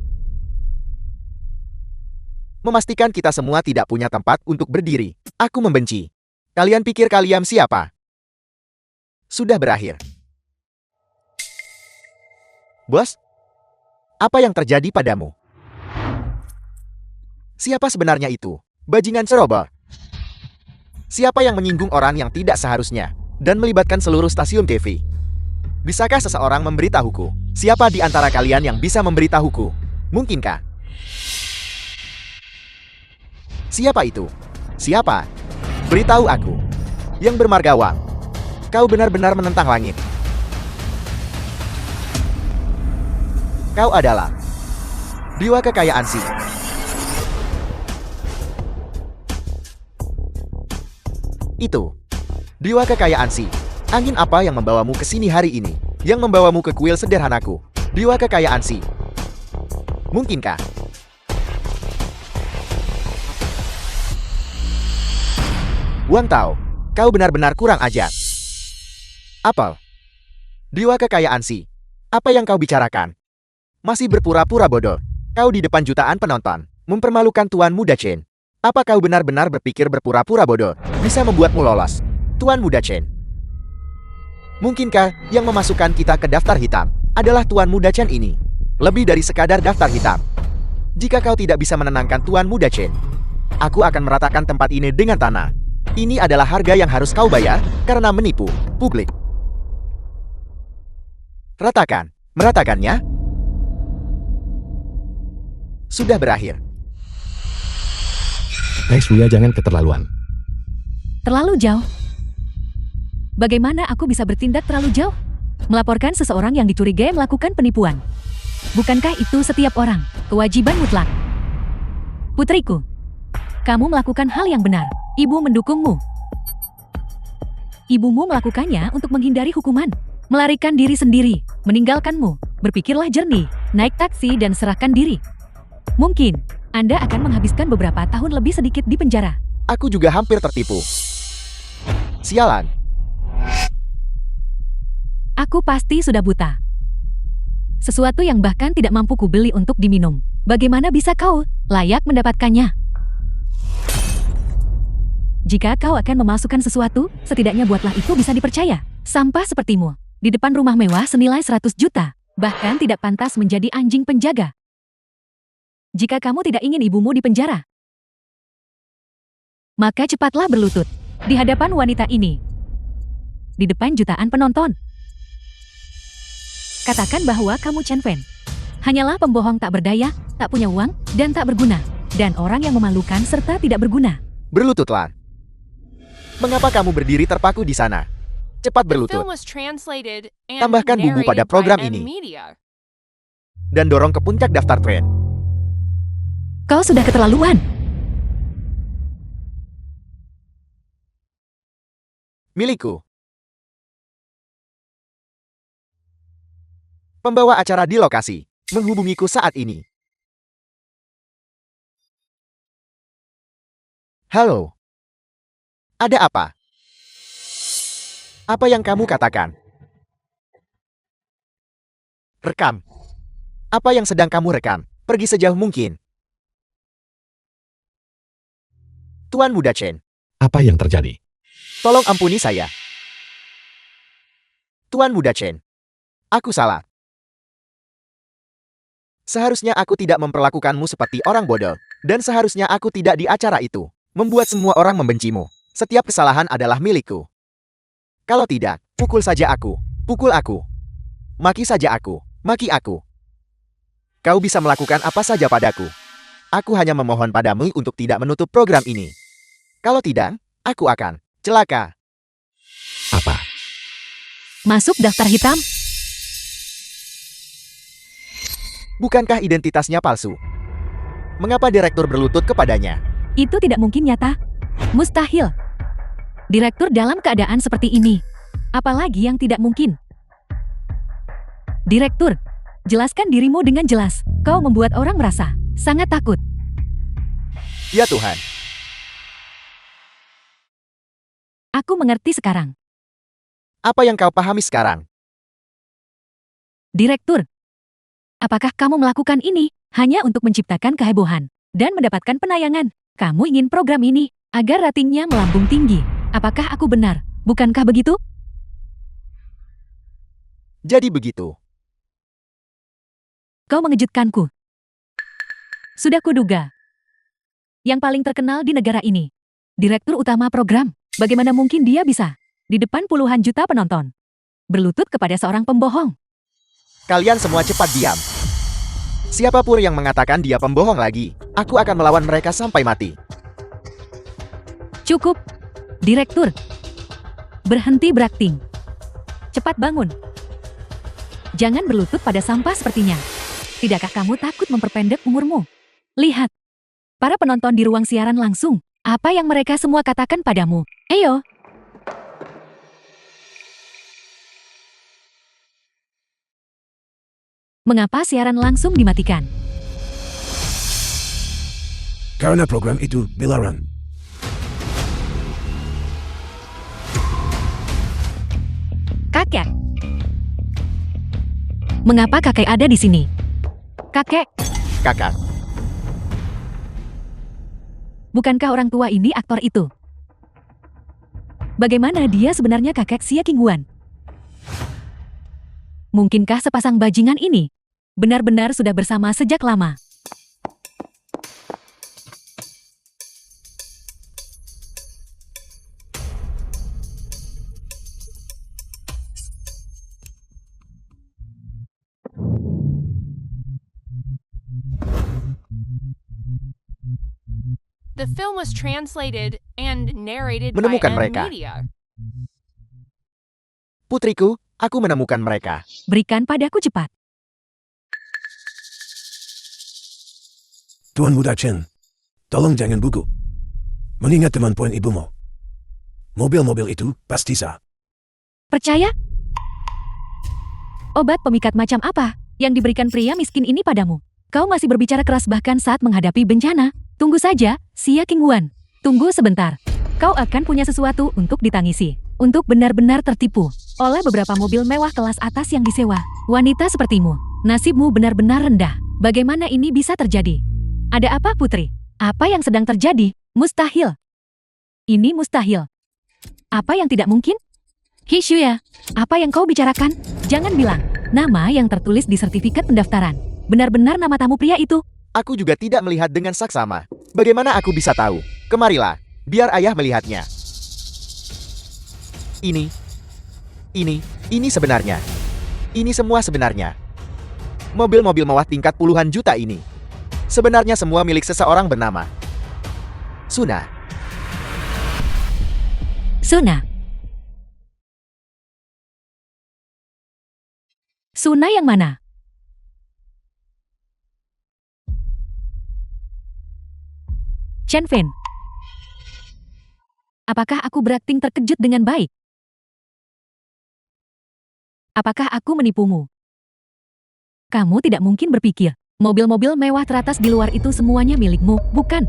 Memastikan kita semua tidak punya tempat untuk berdiri. Aku membenci. Kalian pikir kalian siapa? Sudah berakhir. Bos, apa yang terjadi padamu? Siapa sebenarnya itu? Bajingan ceroboh. Siapa yang menyinggung orang yang tidak seharusnya dan melibatkan seluruh stasiun TV? Bisakah seseorang memberitahuku? Siapa di antara kalian yang bisa memberitahuku? Mungkinkah? Siapa itu? Siapa? Beritahu aku. Yang bermargawang. Kau benar-benar menentang langit. Dewa kekayaan Si. Itu. Dewa kekayaan Si. Angin apa yang membawamu ke sini hari ini? Yang membawamu ke kuil sederhanaku. Dewa kekayaan Si. Mungkinkah? Wang Tao, kau benar-benar kurang ajar. Apel. Dewa kekayaan Si. Apa yang kau bicarakan? Masih berpura-pura bodoh. Kau di depan jutaan penonton, mempermalukan Tuan Muda Chen. Apa kau benar-benar berpikir berpura-pura bodoh bisa membuatmu lolos? Tuan Muda Chen. Mungkinkah yang memasukkan kita ke daftar hitam adalah Tuan Muda Chen ini? Lebih dari sekadar daftar hitam. Jika kau tidak bisa menenangkan Tuan Muda Chen, aku akan meratakan tempat ini dengan tanah. Ini adalah harga yang harus kau bayar karena menipu publik. Meratakannya. Sudah berakhir. Surya, jangan keterlaluan. Terlalu jauh. Bagaimana aku bisa bertindak terlalu jauh? Melaporkan seseorang yang dicurigai melakukan penipuan. Bukankah itu setiap orang kewajiban mutlak? Putriku, kamu melakukan hal yang benar. Ibu mendukungmu. Ibumu melakukannya untuk menghindari hukuman, melarikan diri sendiri, meninggalkanmu. Berpikirlah jernih, naik taksi dan serahkan diri. Mungkin Anda akan menghabiskan beberapa tahun lebih sedikit di penjara. Aku juga hampir tertipu. Sialan. Aku pasti sudah buta. Sesuatu yang bahkan tidak mampu kubeli untuk diminum. Bagaimana bisa kau layak mendapatkannya? Jika kau akan memalsukan sesuatu, setidaknya buatlah itu bisa dipercaya. Sampah sepertimu, di depan rumah mewah senilai 100 juta, bahkan tidak pantas menjadi anjing penjaga. Jika kamu tidak ingin ibumu dipenjara, maka cepatlah berlutut di hadapan wanita ini, di depan jutaan penonton. Katakan bahwa kamu Chen Fen hanyalah pembohong tak berdaya, tak punya uang, dan tak berguna, dan orang yang memalukan serta tidak berguna. Berlututlah. Mengapa kamu berdiri terpaku di sana? Cepat The berlutut. film was translated and Tambahkan bumbu pada narrated program by ini. M-Media. Dan dorong ke puncak daftar tren. Kau sudah keterlaluan. Milikku. Pembawa acara di lokasi menghubungiku saat ini. Halo. Ada apa? Apa yang kamu katakan? Rekam. Apa yang sedang kamu rekam? Pergi sejauh mungkin. Tuan Muda Chen, Apa yang terjadi? tolong ampuni saya. Tuan Muda Chen, aku salah. Seharusnya aku tidak memperlakukanmu seperti orang bodoh, dan seharusnya aku tidak di acara itu, membuat semua orang membencimu. Setiap kesalahan adalah milikku. Kalau tidak, pukul saja aku, pukul aku. Maki saja aku, maki aku. Kau bisa melakukan apa saja padaku. Aku hanya memohon padamu untuk tidak menutup program ini. Kalau tidak, aku akan celaka. Apa? Masuk daftar hitam. Bukankah identitasnya palsu? Mengapa direktur berlutut kepadanya? Itu tidak mungkin nyata. Mustahil. Direktur dalam keadaan seperti ini. Apalagi yang tidak mungkin. Direktur, jelaskan dirimu dengan jelas. Kau membuat orang merasa sangat takut. Ya Tuhan, Aku mengerti sekarang. apa yang kau pahami sekarang? Direktur, apakah kamu melakukan ini hanya untuk menciptakan kehebohan dan mendapatkan penayangan? Kamu ingin program ini agar ratingnya melambung tinggi. Apakah aku benar? Bukankah begitu? Jadi begitu. Kau mengejutkanku. Sudah kuduga. Yang paling terkenal di negara ini. Direktur utama program. Bagaimana mungkin dia bisa di depan puluhan juta penonton berlutut kepada seorang pembohong? Kalian semua cepat diam. Siapapun yang mengatakan dia pembohong lagi, aku akan melawan mereka sampai mati. Cukup. Direktur. Berhenti berakting. Cepat bangun. Jangan berlutut pada sampah sepertinya. Tidakkah kamu takut memperpendek umurmu? Lihat. Para penonton di ruang siaran langsung. Apa yang mereka semua katakan padamu? Ayo. Mengapa siaran langsung dimatikan? Karena program itu dilarang. Kakek. Mengapa kakek ada di sini? Kakek, Kakak, bukankah orang tua ini aktor itu? Bagaimana dia sebenarnya kakek Xia Qingguan? Mungkinkah sepasang bajingan ini benar-benar sudah bersama sejak lama? The film was translated and narrated by Menemukan M mereka. Media. putriku, aku menemukan mereka. Berikan padaku cepat. Tuan Muda Chen, tolong jangan buku. Mengingat teman poin ibumu. Mobil-mobil itu pasti sah. Percaya? Obat pemikat macam apa yang diberikan pria miskin ini padamu? Kau masih berbicara keras bahkan saat menghadapi bencana. Tunggu saja, Xia Qingguan. Tunggu sebentar. Kau akan punya sesuatu untuk ditangisi. Untuk benar-benar tertipu oleh beberapa mobil mewah kelas atas yang disewa. Wanita sepertimu, nasibmu benar-benar rendah. Bagaimana ini bisa terjadi? Ada apa, putri? Apa yang sedang terjadi? Mustahil. Ini mustahil. Apa yang tidak mungkin? Hishuya, apa yang kau bicarakan? Jangan bilang nama yang tertulis di sertifikat pendaftaran. Benar-benar nama tamu pria itu. Aku juga tidak melihat dengan saksama. Bagaimana aku bisa tahu? Kemarilah, biar ayah melihatnya. Ini sebenarnya. Ini semua sebenarnya. Mobil-mobil mewah tingkat puluhan juta ini. Sebenarnya semua milik seseorang bernama Suna. Suna. Suna yang mana? Chen Fen. Apakah aku berakting terkejut dengan baik? Apakah aku menipumu? Kamu tidak mungkin berpikir, mobil-mobil mewah teratas di luar itu semuanya milikmu, bukan?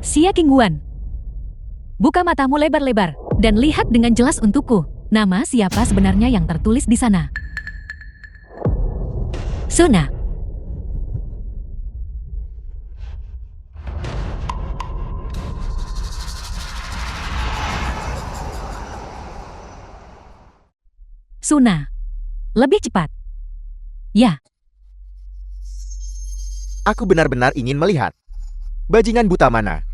Xia Qingguan. Buka matamu lebar-lebar, dan lihat dengan jelas untukku, nama siapa sebenarnya yang tertulis di sana. Suna. Suna. Lebih cepat. Ya. Aku benar-benar ingin melihat. Bajingan buta mana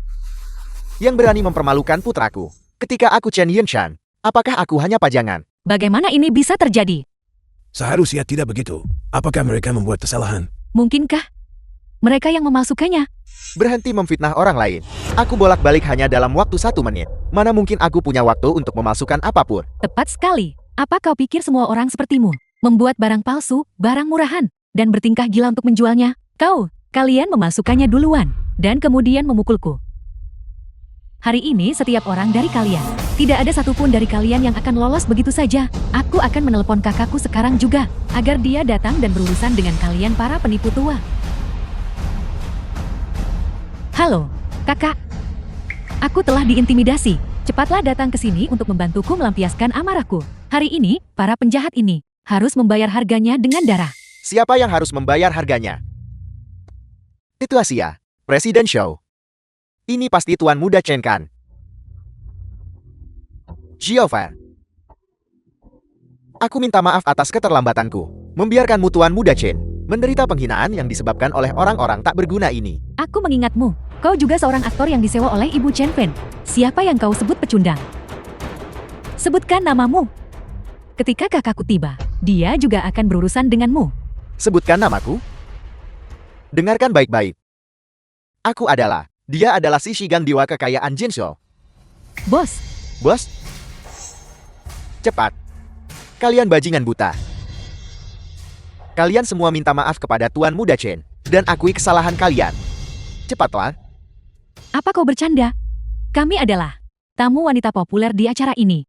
yang berani mempermalukan putraku? Ketika aku Chen Yinshan, apakah aku hanya pajangan? Bagaimana ini bisa terjadi? Seharusnya tidak begitu. Apakah mereka membuat kesalahan? Mungkinkah mereka yang memasukkannya? Berhenti memfitnah orang lain. Aku bolak-balik hanya dalam waktu 1 menit. Mana mungkin aku punya waktu untuk memasukkan apapun? Tepat sekali. Apa kau pikir semua orang sepertimu membuat barang palsu, barang murahan, dan bertingkah gila untuk menjualnya? Kalian memasukkannya duluan, dan kemudian memukulku. Hari ini setiap orang dari kalian, tidak ada satupun dari kalian yang akan lolos begitu saja. Aku akan menelepon kakakku sekarang juga, agar dia datang dan berurusan dengan kalian para penipu tua. Halo, kakak. Aku telah diintimidasi. Cepatlah datang ke sini untuk membantuku melampiaskan amarahku. Hari ini, para penjahat ini harus membayar harganya dengan darah. Siapa yang harus membayar harganya? Itu Asia, Presiden Show. Ini pasti Tuan Muda Chen kan? Giovanni. Aku minta maaf atas keterlambatanku. Membiarkanmu Tuan Muda Chen menderita penghinaan yang disebabkan oleh orang-orang tak berguna ini. Aku mengingatmu. Kau juga seorang aktor yang disewa oleh Ibu Chen Fen. Siapa yang kau sebut pecundang? Sebutkan namamu. Ketika kakakku tiba, dia juga akan berurusan denganmu. Sebutkan namaku. Dengarkan baik-baik. Dia adalah si Shigan Dewa Kekayaan Jinsho. Bos, Bos, cepat. Kalian bajingan buta. Kalian semua minta maaf kepada Tuan Muda Chen, dan akui kesalahan kalian. Cepatlah. Apa kau bercanda? Kami adalah tamu wanita populer di acara ini.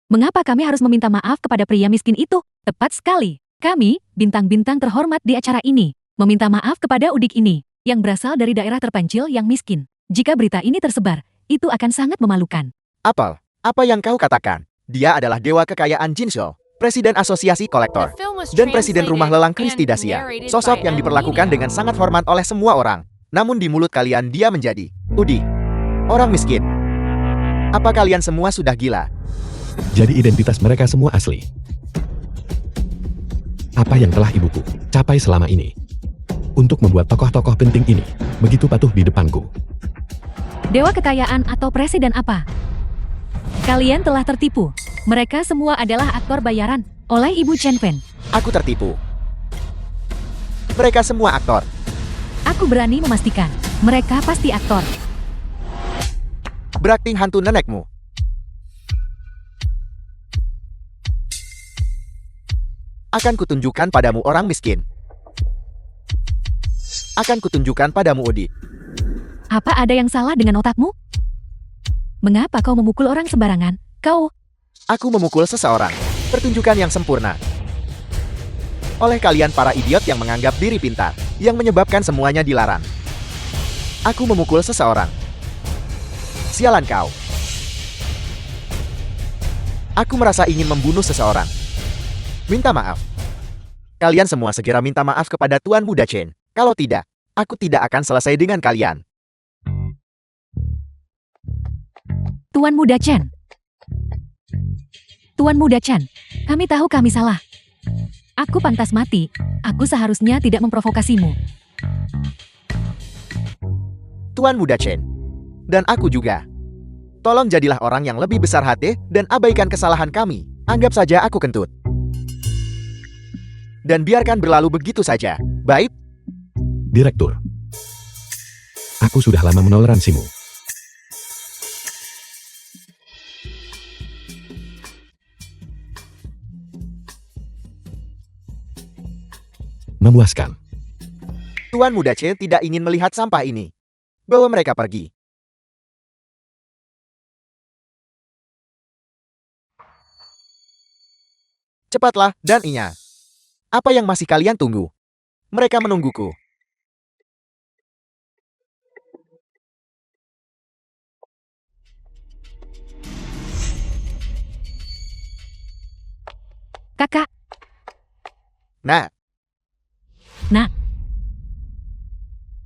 Mengapa kami harus meminta maaf kepada pria miskin itu? Tepat sekali. Kami, bintang-bintang terhormat di acara ini, meminta maaf kepada udik ini, yang berasal dari daerah terpencil yang miskin. Jika berita ini tersebar, itu akan sangat memalukan. Apel, apa yang kau katakan? Dia adalah dewa kekayaan Jinsho, presiden asosiasi kolektor, The film was dan presiden rumah lelang translated Kristi and Dacia. narrated Sosok by yang Ellen diperlakukan Media. dengan sangat hormat oleh semua orang. Namun di mulut kalian dia menjadi Udi, orang miskin. Apa kalian semua sudah gila? Jadi identitas mereka semua asli. Apa yang telah ibuku capai selama ini untuk membuat tokoh-tokoh penting ini begitu patuh di depanku. Dewa kekayaan atau presiden apa? Kalian telah tertipu. Mereka semua adalah aktor bayaran oleh Ibu Chen Pen. Aku tertipu. Mereka semua aktor. Aku berani memastikan, mereka pasti aktor. Berakting hantu nenekmu. Akan kutunjukkan padamu orang miskin. Akan kutunjukkan padamu Udi. Apa ada yang salah dengan otakmu? Mengapa kau memukul orang sembarangan? Kau, Aku memukul seseorang. Pertunjukan yang sempurna. Oleh kalian para idiot yang menganggap diri pintar, yang menyebabkan semuanya dilarang. Aku memukul seseorang. Sialan kau. Aku merasa ingin membunuh seseorang. Minta maaf. Kalian semua segera minta maaf kepada Tuan Muda Chen. Kalau tidak, aku tidak akan selesai dengan kalian. Tuan Muda Chen. Tuan Muda Chen, kami tahu kami salah. Aku pantas mati. Aku seharusnya tidak memprovokasimu. Tuan Muda Chen. Dan aku juga. Tolong jadilah orang yang lebih besar hati dan abaikan kesalahan kami. Anggap saja aku kentut. Dan biarkan berlalu begitu saja. Baik? Direktur, aku sudah lama menoleransimu. Memuaskan. Tuan Muda Chen tidak ingin melihat sampah ini. Bawa mereka pergi. Cepatlah, dan iya. Apa yang masih kalian tunggu? Mereka menungguku. Kakak, Nah,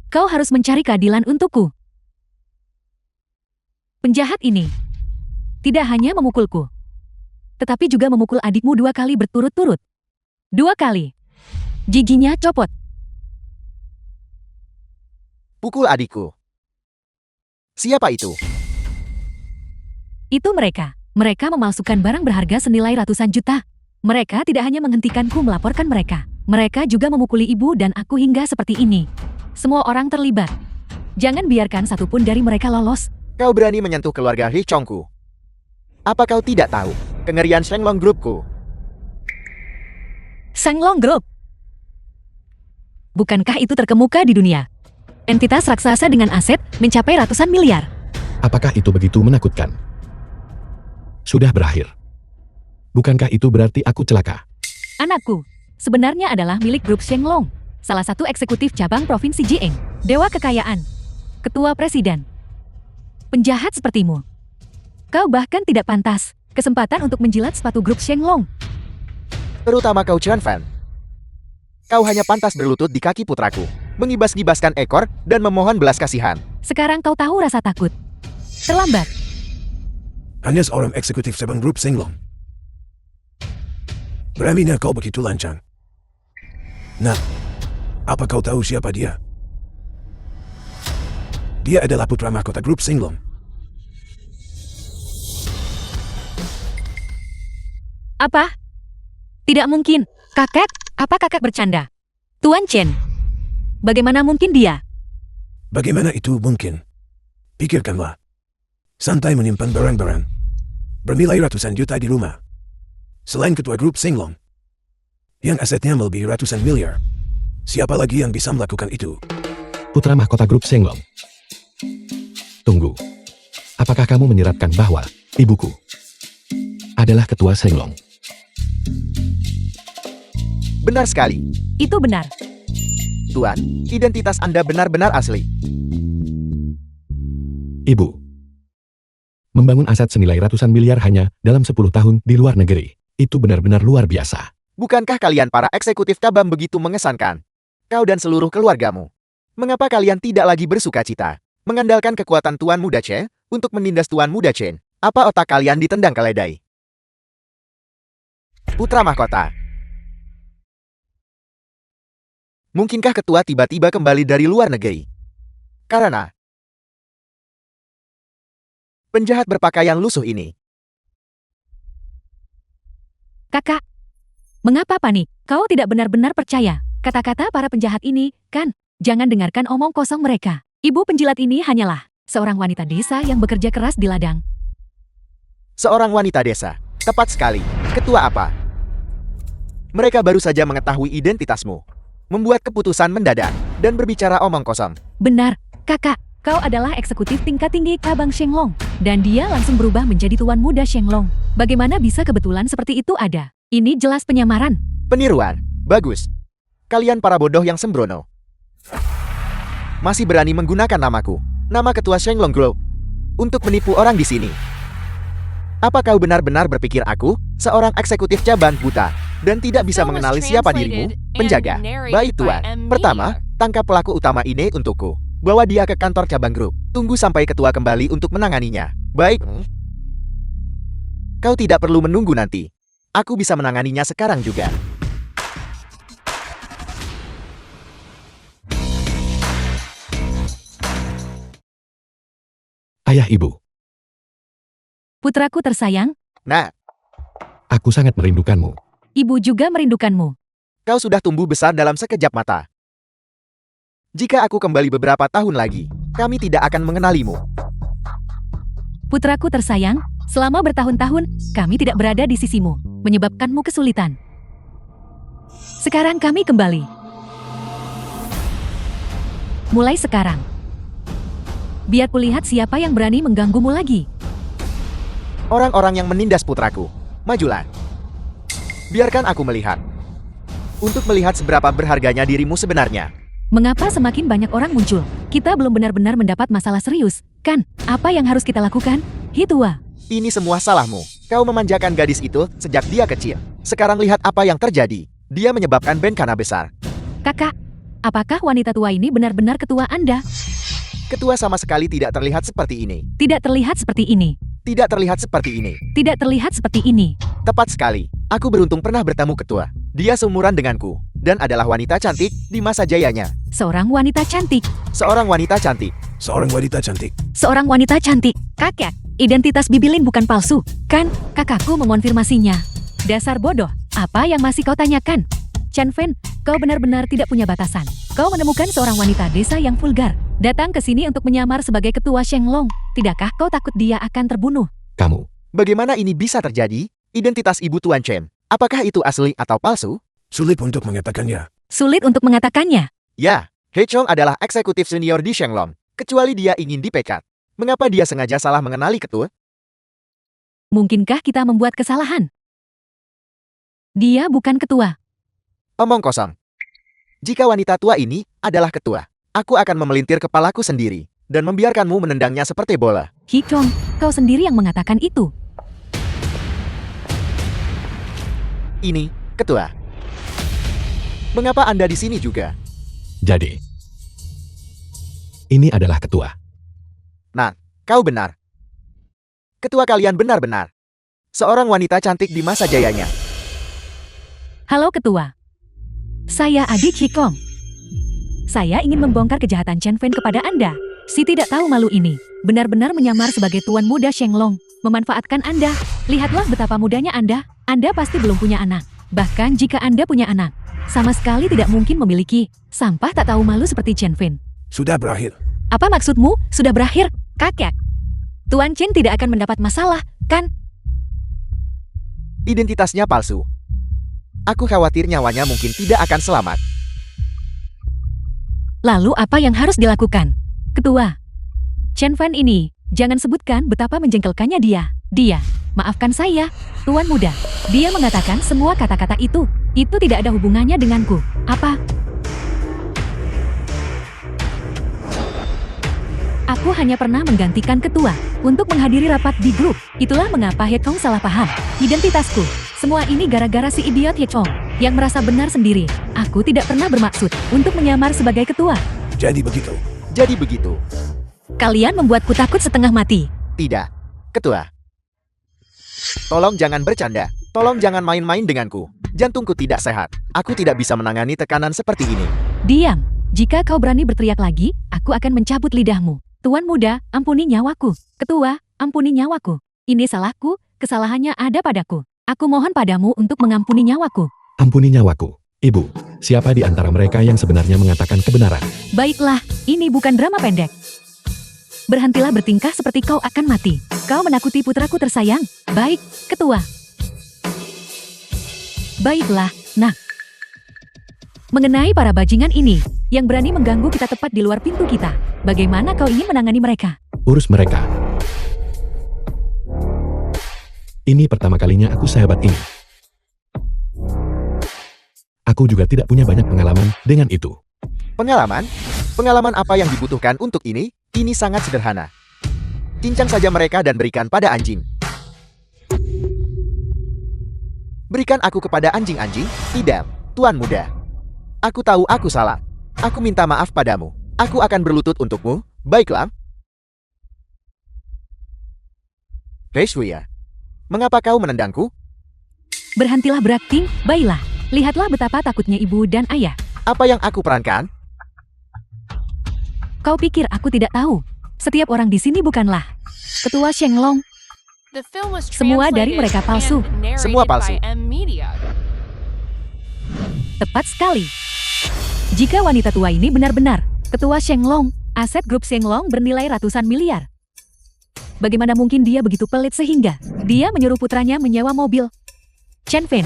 kau harus mencari keadilan untukku. Penjahat ini tidak hanya memukulku, tetapi juga memukul adikmu 2 kali berturut-turut. 2 kali. Giginya copot. pukul adikku. Siapa itu? Itu mereka. Mereka memalsukan barang berharga senilai ratusan juta. Mereka tidak hanya menghentikanku melaporkan mereka. Mereka juga memukuli ibu dan aku hingga seperti ini. Semua orang terlibat. Jangan biarkan satupun dari mereka lolos. Kau berani menyentuh keluarga Ri Chongku. Apa kau tidak tahu kengerian Shenglong Groupku? Shenglong Group. Bukankah itu terkemuka di dunia? Entitas raksasa dengan aset mencapai ratusan miliar. Apakah itu begitu menakutkan? Sudah berakhir. Bukankah itu berarti aku celaka? Anakku, sebenarnya adalah milik grup Shenglong, salah satu eksekutif cabang Provinsi Jieng, dewa kekayaan, ketua presiden. Penjahat sepertimu. Kau bahkan tidak pantas kesempatan untuk menjilat sepatu grup Shenglong. Terutama kau Chen Fan. Kau hanya pantas berlutut di kaki putraku, mengibas-ngibaskan ekor, dan memohon belas kasihan. Sekarang kau tahu rasa takut. Terlambat. Hanya seorang eksekutif cabang grup Shenglong. Beraninya kau begitu lancang. Nah, apa kau tahu siapa dia? Dia adalah putra mahkota grup Shenglong. Apa? Tidak mungkin. Kakak, apa kakak bercanda? Tuan Chen, bagaimana mungkin dia? Bagaimana itu mungkin? Pikirkanlah. Santai menyimpan barang-barang bernilai ratusan juta di rumah. Selain ketua grup Shenglong, Yang asetnya melebihi ratusan miliar. Siapa lagi yang bisa melakukan itu? Putra mahkota grup Shenglong. Tunggu. Apakah kamu menyiratkan bahwa ibuku adalah ketua Shenglong? Benar sekali. Itu benar. Tuan, identitas Anda benar-benar asli. Ibu. Membangun aset senilai ratusan miliar hanya dalam 10 tahun di luar negeri. Itu benar-benar luar biasa. Bukankah kalian para eksekutif cabang begitu mengesankan? Kau dan seluruh keluargamu. Mengapa kalian tidak lagi bersuka cita? Mengandalkan kekuatan Tuan Muda Chen untuk menindas Tuan Muda Chen. Apa otak kalian ditendang keledai? Putra mahkota. Mungkinkah ketua tiba-tiba kembali dari luar negeri? Karena penjahat berpakaian lusuh ini. Kakak, mengapa panik? Kau tidak benar-benar percaya kata-kata para penjahat ini, kan? Jangan dengarkan omong kosong mereka. Ibu penjilat ini hanyalah seorang wanita desa yang bekerja keras di ladang. Seorang wanita desa. Tepat sekali. Ketua apa? Mereka baru saja mengetahui identitasmu. Membuat keputusan mendadak dan berbicara omong kosong. Benar, kakak. Kau adalah eksekutif tingkat tinggi cabang Shenglong. Dan dia langsung berubah menjadi tuan muda Shenglong. Bagaimana bisa kebetulan seperti itu ada? Ini jelas penyamaran. Peniruan. Bagus. Kalian para bodoh yang sembrono. Masih berani menggunakan namaku, nama ketua Shenglong Group, untuk menipu orang di sini. Apa kau benar-benar berpikir aku, seorang eksekutif cabang buta, dan tidak bisa mengenali siapa dirimu, penjaga? Baik tuan, pertama, tangkap pelaku utama ini untukku. Bawa dia ke kantor cabang grup. Tunggu sampai ketua kembali untuk menanganinya. Baik. Kau tidak perlu menunggu nanti. Aku bisa menanganinya sekarang juga. Ayah ibu, Putraku tersayang, Nah, aku sangat merindukanmu. ibu juga merindukanmu. kau sudah tumbuh besar dalam sekejap mata. Jika aku kembali beberapa tahun lagi, kami tidak akan mengenalimu. Putraku tersayang, selama bertahun-tahun, kami tidak berada di sisimu, menyebabkanmu kesulitan. Sekarang kami kembali. Mulai sekarang. Biar kulihat siapa yang berani mengganggumu lagi. Orang-orang yang menindas putraku, majulah. Biarkan aku melihat. Untuk melihat seberapa berharganya dirimu sebenarnya. Mengapa semakin banyak orang muncul? Kita belum benar-benar mendapat masalah serius, kan? Apa yang harus kita lakukan? Hitua. Ini semua salahmu. Kau memanjakan gadis itu sejak dia kecil. Sekarang lihat apa yang terjadi. Dia menyebabkan bencana besar. Kakak, apakah wanita tua ini benar-benar ketua Anda? Ketua sama sekali tidak terlihat seperti ini. Tidak terlihat seperti ini. Tidak terlihat seperti ini. Tidak terlihat seperti ini. Tepat sekali. Aku beruntung pernah bertemu ketua. Dia seumuran denganku. Dan adalah wanita cantik di masa jayanya. Seorang wanita cantik. Seorang wanita cantik. Seorang wanita cantik. Seorang wanita cantik. Kakek, identitas Bibilin bukan palsu, kan? Kakakku mengonfirmasinya. Dasar bodoh, apa yang masih kau tanyakan? Chen Fen, kau benar-benar tidak punya batasan. Kau menemukan seorang wanita desa yang vulgar, datang ke sini untuk menyamar sebagai ketua Shenglong. Tidakkah kau takut dia akan terbunuh? Kamu, Bagaimana ini bisa terjadi? Identitas ibu Tuan Chen. Apakah itu asli atau palsu? Sulit untuk mengatakannya. Sulit untuk mengatakannya. Ya, He Chong adalah eksekutif senior di Shenglong. Kecuali dia ingin dipecat. Mengapa dia sengaja salah mengenali ketua? Mungkinkah kita membuat kesalahan? Dia bukan ketua. Omong kosong. Jika wanita tua ini adalah ketua, aku akan memelintir kepalaku sendiri dan membiarkanmu menendangnya seperti bola. He Chong, kau sendiri yang mengatakan itu. Ini, ketua. Mengapa Anda di sini juga? jadi, ini adalah ketua. Nah, kau benar. Ketua kalian benar-benar seorang wanita cantik di masa jayanya. Halo ketua. Saya adik Hikong. Saya ingin membongkar kejahatan Chen Fen kepada Anda. Si tidak tahu malu ini benar-benar menyamar sebagai tuan muda Shenglong, memanfaatkan Anda. Lihatlah betapa mudanya Anda. Anda pasti belum punya anak. Bahkan jika Anda punya anak, sama sekali tidak mungkin memiliki sampah tak tahu malu seperti Chen Fen. Sudah berakhir. Apa maksudmu? Sudah berakhir, kakek. Tuan Chen tidak akan mendapat masalah, kan? Identitasnya palsu. Aku khawatir nyawanya mungkin tidak akan selamat. Lalu apa yang harus dilakukan? Ketua. Chen Fan ini, jangan sebutkan betapa menjengkelkannya dia. Dia, maafkan saya, Tuan Muda. Dia mengatakan semua kata-kata itu. Itu tidak ada hubungannya denganku. Apa? Aku hanya pernah menggantikan ketua untuk menghadiri rapat di grup. Itulah mengapa He Chong salah paham. Identitasku. Semua ini gara-gara si idiot He Chong yang merasa benar sendiri. Aku tidak pernah bermaksud untuk menyamar sebagai ketua. Jadi begitu. Jadi begitu. Kalian membuatku takut setengah mati. Tidak. Ketua. Tolong jangan bercanda. Tolong jangan main-main denganku. Jantungku tidak sehat. Aku tidak bisa menangani tekanan seperti ini. Diam. Jika kau berani berteriak lagi, aku akan mencabut lidahmu. Tuan Muda, ampuni nyawaku. Ketua, ampuni nyawaku. Ini salahku, kesalahannya ada padaku. Aku mohon padamu untuk mengampuni nyawaku. Ampuni nyawaku. Ibu, siapa di antara mereka yang sebenarnya mengatakan kebenaran? Baiklah, ini bukan drama pendek. Berhentilah bertingkah seperti kau akan mati. Kau menakuti putraku tersayang. Baik, ketua. Baiklah, nak. Mengenai para bajingan ini, yang berani mengganggu kita tepat di luar pintu kita, bagaimana kau ingin menangani mereka? Urus mereka. Ini pertama kalinya aku sehebat ini. Aku juga tidak punya banyak pengalaman dengan itu. Pengalaman? Pengalaman apa yang dibutuhkan untuk ini? Ini sangat sederhana. Cincang saja mereka dan berikan pada anjing. Berikan aku kepada anjing-anjing? Tidak, Tuan Muda. Aku tahu aku salah. Aku minta maaf padamu. Aku akan berlutut untukmu. Baiklah. Reishuya, mengapa kau menendangku? Berhentilah berakting, baiklah. Lihatlah betapa takutnya ibu dan ayah. Apa yang aku perankan? Kau pikir aku tidak tahu? Setiap orang di sini bukanlah Ketua Shenglong. The film was Semua dari translated mereka palsu. and narrated Semua palsu. by M Media. Tepat sekali. Jika wanita tua ini benar-benar Ketua Shenglong, aset grup Shenglong bernilai ratusan miliar. Bagaimana mungkin dia begitu pelit sehingga dia menyuruh putranya menyewa mobil? Chen Fan.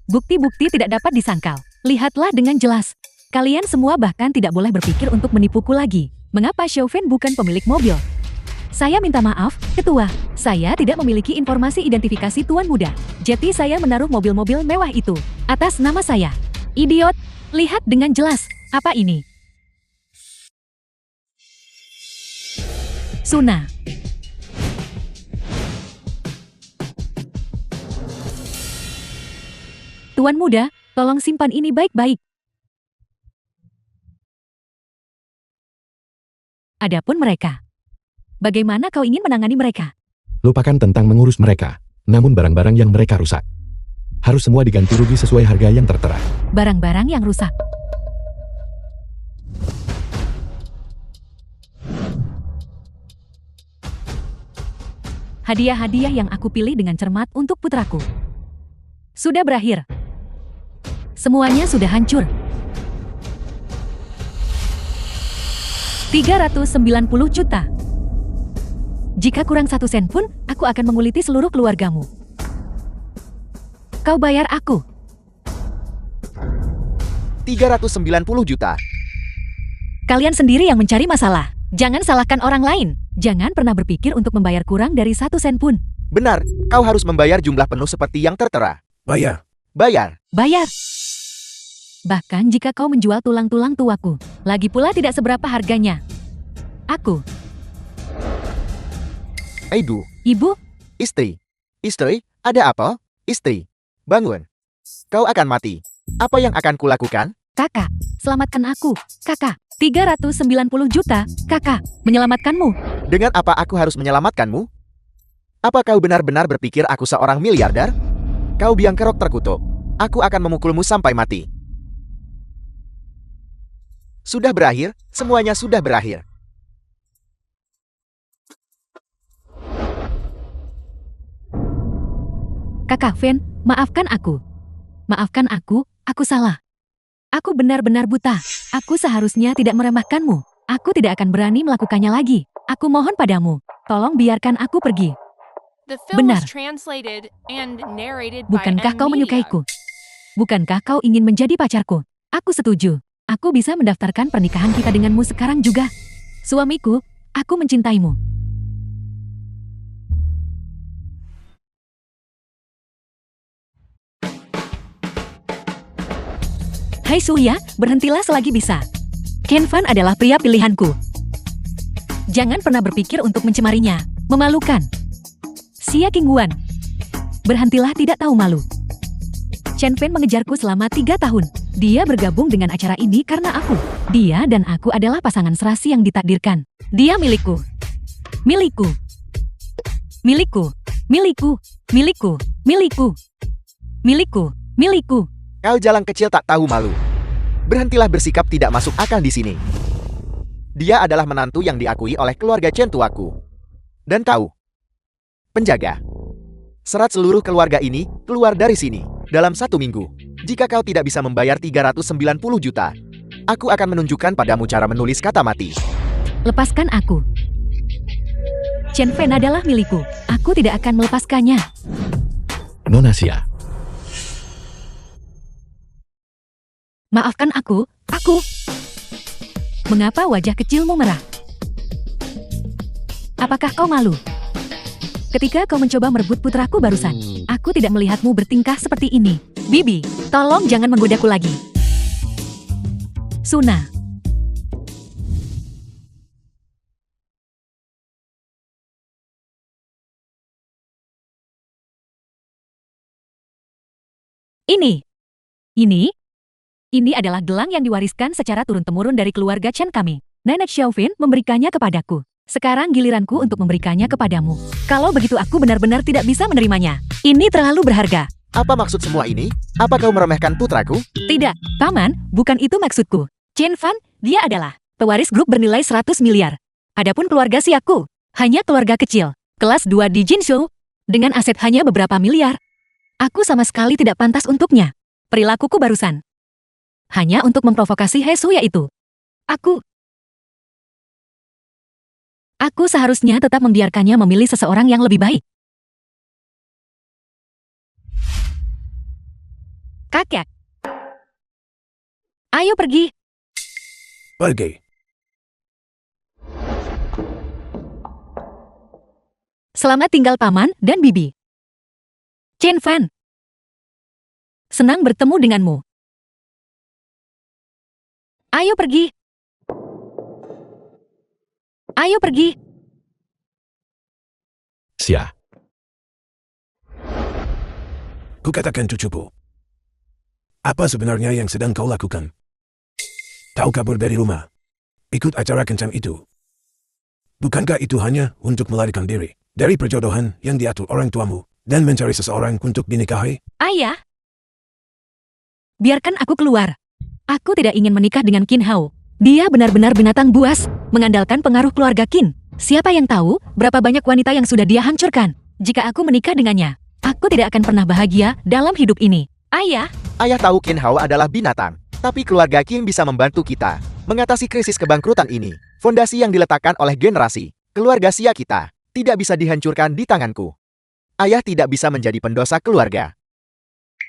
Bukti-bukti tidak dapat disangkal. Lihatlah dengan jelas. Kalian semua bahkan tidak boleh berpikir untuk menipuku lagi. Mengapa Xiao Fan bukan pemilik mobil? Saya minta maaf, Ketua. Saya tidak memiliki informasi identifikasi Tuan Muda. Jadi saya menaruh mobil-mobil mewah itu atas nama saya. Idiot. Lihat dengan jelas. Apa ini? Suna. Tuan Muda, tolong simpan ini baik-baik. Adapun mereka. Bagaimana kau ingin menangani mereka? Lupakan tentang mengurus mereka. Namun barang-barang yang mereka rusak harus semua diganti rugi sesuai harga yang tertera. Barang-barang yang rusak. Hadiah-hadiah yang aku pilih dengan cermat untuk putraku. Sudah berakhir. Semuanya sudah hancur. 390 juta. Jika kurang 1 sen pun, aku akan menguliti seluruh keluargamu. Kau bayar aku. 390 juta. Kalian sendiri yang mencari masalah. Jangan salahkan orang lain. Jangan pernah berpikir untuk membayar kurang dari 1 sen pun. Benar, kau harus membayar jumlah penuh seperti yang tertera. Bayar. Bayar. Bayar. Bahkan jika kau menjual tulang-tulang tuaku, lagi pula tidak seberapa harganya. Aku. Ibu. Ibu, Istri. Istri, ada apa? Istri. Bangun. Kau akan mati. Apa yang akan kulakukan? kakak, selamatkan aku. Kakak, 390 juta, kakak, menyelamatkanmu. Dengan apa aku harus menyelamatkanmu? Apa kau benar-benar berpikir aku seorang miliarder? Kau biang kerok terkutuk. Aku akan memukulmu sampai mati. Sudah berakhir, semuanya sudah berakhir. Kakak Fen, maafkan aku. Maafkan aku salah. Aku benar-benar buta. Aku seharusnya tidak meremehkanmu. Aku tidak akan berani melakukannya lagi. Aku mohon padamu, tolong biarkan aku pergi. The film Benar. was translated and narrated by Bukankah M kau Media. menyukaiku? Bukankah kau ingin menjadi pacarku? Aku setuju. Aku bisa mendaftarkan pernikahan kita denganmu sekarang juga. Suamiku, aku mencintaimu. Hai Suya, berhentilah selagi bisa. Ken Fan adalah pria pilihanku. Jangan pernah berpikir untuk mencemarinya. Memalukan. Xia Qinghuan. Berhentilah tidak tahu malu. Chen Fan mengejarku selama 3 tahun. Dia bergabung dengan acara ini karena aku. Dia dan aku adalah pasangan serasi yang ditakdirkan. Dia milikku. Milikku. Milikku. Milikku. Milikku. Milikku. Milikku. Milikku. Kau jalan kecil tak tahu malu. Berhentilah bersikap tidak masuk akal di sini. Dia adalah menantu yang diakui oleh keluarga Chen tuaku. Dan kau, penjaga. Serat seluruh keluarga ini keluar dari sini dalam 1 minggu. Jika kau tidak bisa membayar 390 juta, aku akan menunjukkan padamu cara menulis kata mati. Lepaskan aku. Chen Fan adalah milikku. Aku tidak akan melepaskannya. Nona Xia. Maafkan aku. Mengapa wajah kecilmu merah? Apakah kau malu? Ketika kau mencoba merebut putraku barusan, aku tidak melihatmu bertingkah seperti ini. Bibi, tolong jangan menggodaku lagi. Suna. Ini adalah gelang yang diwariskan secara turun-temurun dari keluarga Chen kami. Nenek Xiaofin memberikannya kepadaku. Sekarang giliranku untuk memberikannya kepadamu. Kalau begitu aku benar-benar tidak bisa menerimanya. Ini terlalu berharga. Apa maksud semua ini? Apa kau meremehkan putraku? Tidak, Paman, bukan itu maksudku. Chen Fan, dia adalah pewaris grup bernilai 100 miliar. Adapun keluarga Xiaku, hanya keluarga kecil, kelas 2 di Jinshu, dengan aset hanya beberapa miliar. Aku sama sekali tidak pantas untuknya. Perilakuku barusan hanya untuk memprovokasi Hesuya itu. Aku seharusnya tetap membiarkannya memilih seseorang yang lebih baik. Kakek. Ayo pergi. Pergi. Selamat tinggal Paman dan Bibi. Chen Fan. Senang bertemu denganmu. Ayo pergi. Ayo pergi. Xia. Kukatakan cucuku. Apa sebenarnya yang sedang kau lakukan? Kau kabur dari rumah. Ikut acara kencang itu. Bukankah itu hanya untuk melarikan diri dari perjodohan yang diatur orang tuamu dan mencari seseorang untuk dinikahi? Ayah. Biarkan aku keluar. Aku tidak ingin menikah dengan Qin Hao. Dia benar-benar binatang buas, mengandalkan pengaruh keluarga Qin. Siapa yang tahu berapa banyak wanita yang sudah dia hancurkan? Jika aku menikah dengannya, aku tidak akan pernah bahagia dalam hidup ini. Ayah. Ayah tahu Qin Hao adalah binatang, tapi keluarga Qin bisa membantu kita mengatasi krisis kebangkrutan ini. Fondasi yang diletakkan oleh generasi keluarga Xia kita tidak bisa dihancurkan di tanganku. Ayah tidak bisa menjadi pendosa keluarga.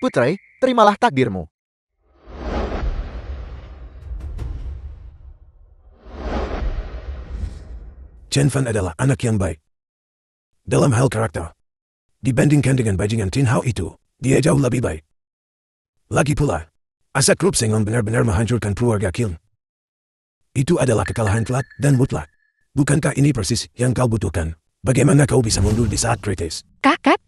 Putri, terimalah takdirmu. Chen Fan adalah anak yang baik. Dalam hal karakter, dibandingkan dengan bajingan Tin Hao itu, dia jauh lebih baik. Lagi pula, aset grup Sengon benar-benar menghancurkan keluarga Qin. Itu adalah kekalahan telak dan mutlak. Bukankah ini persis yang kau butuhkan? Bagaimana kau bisa mundur di saat kritis? Kakak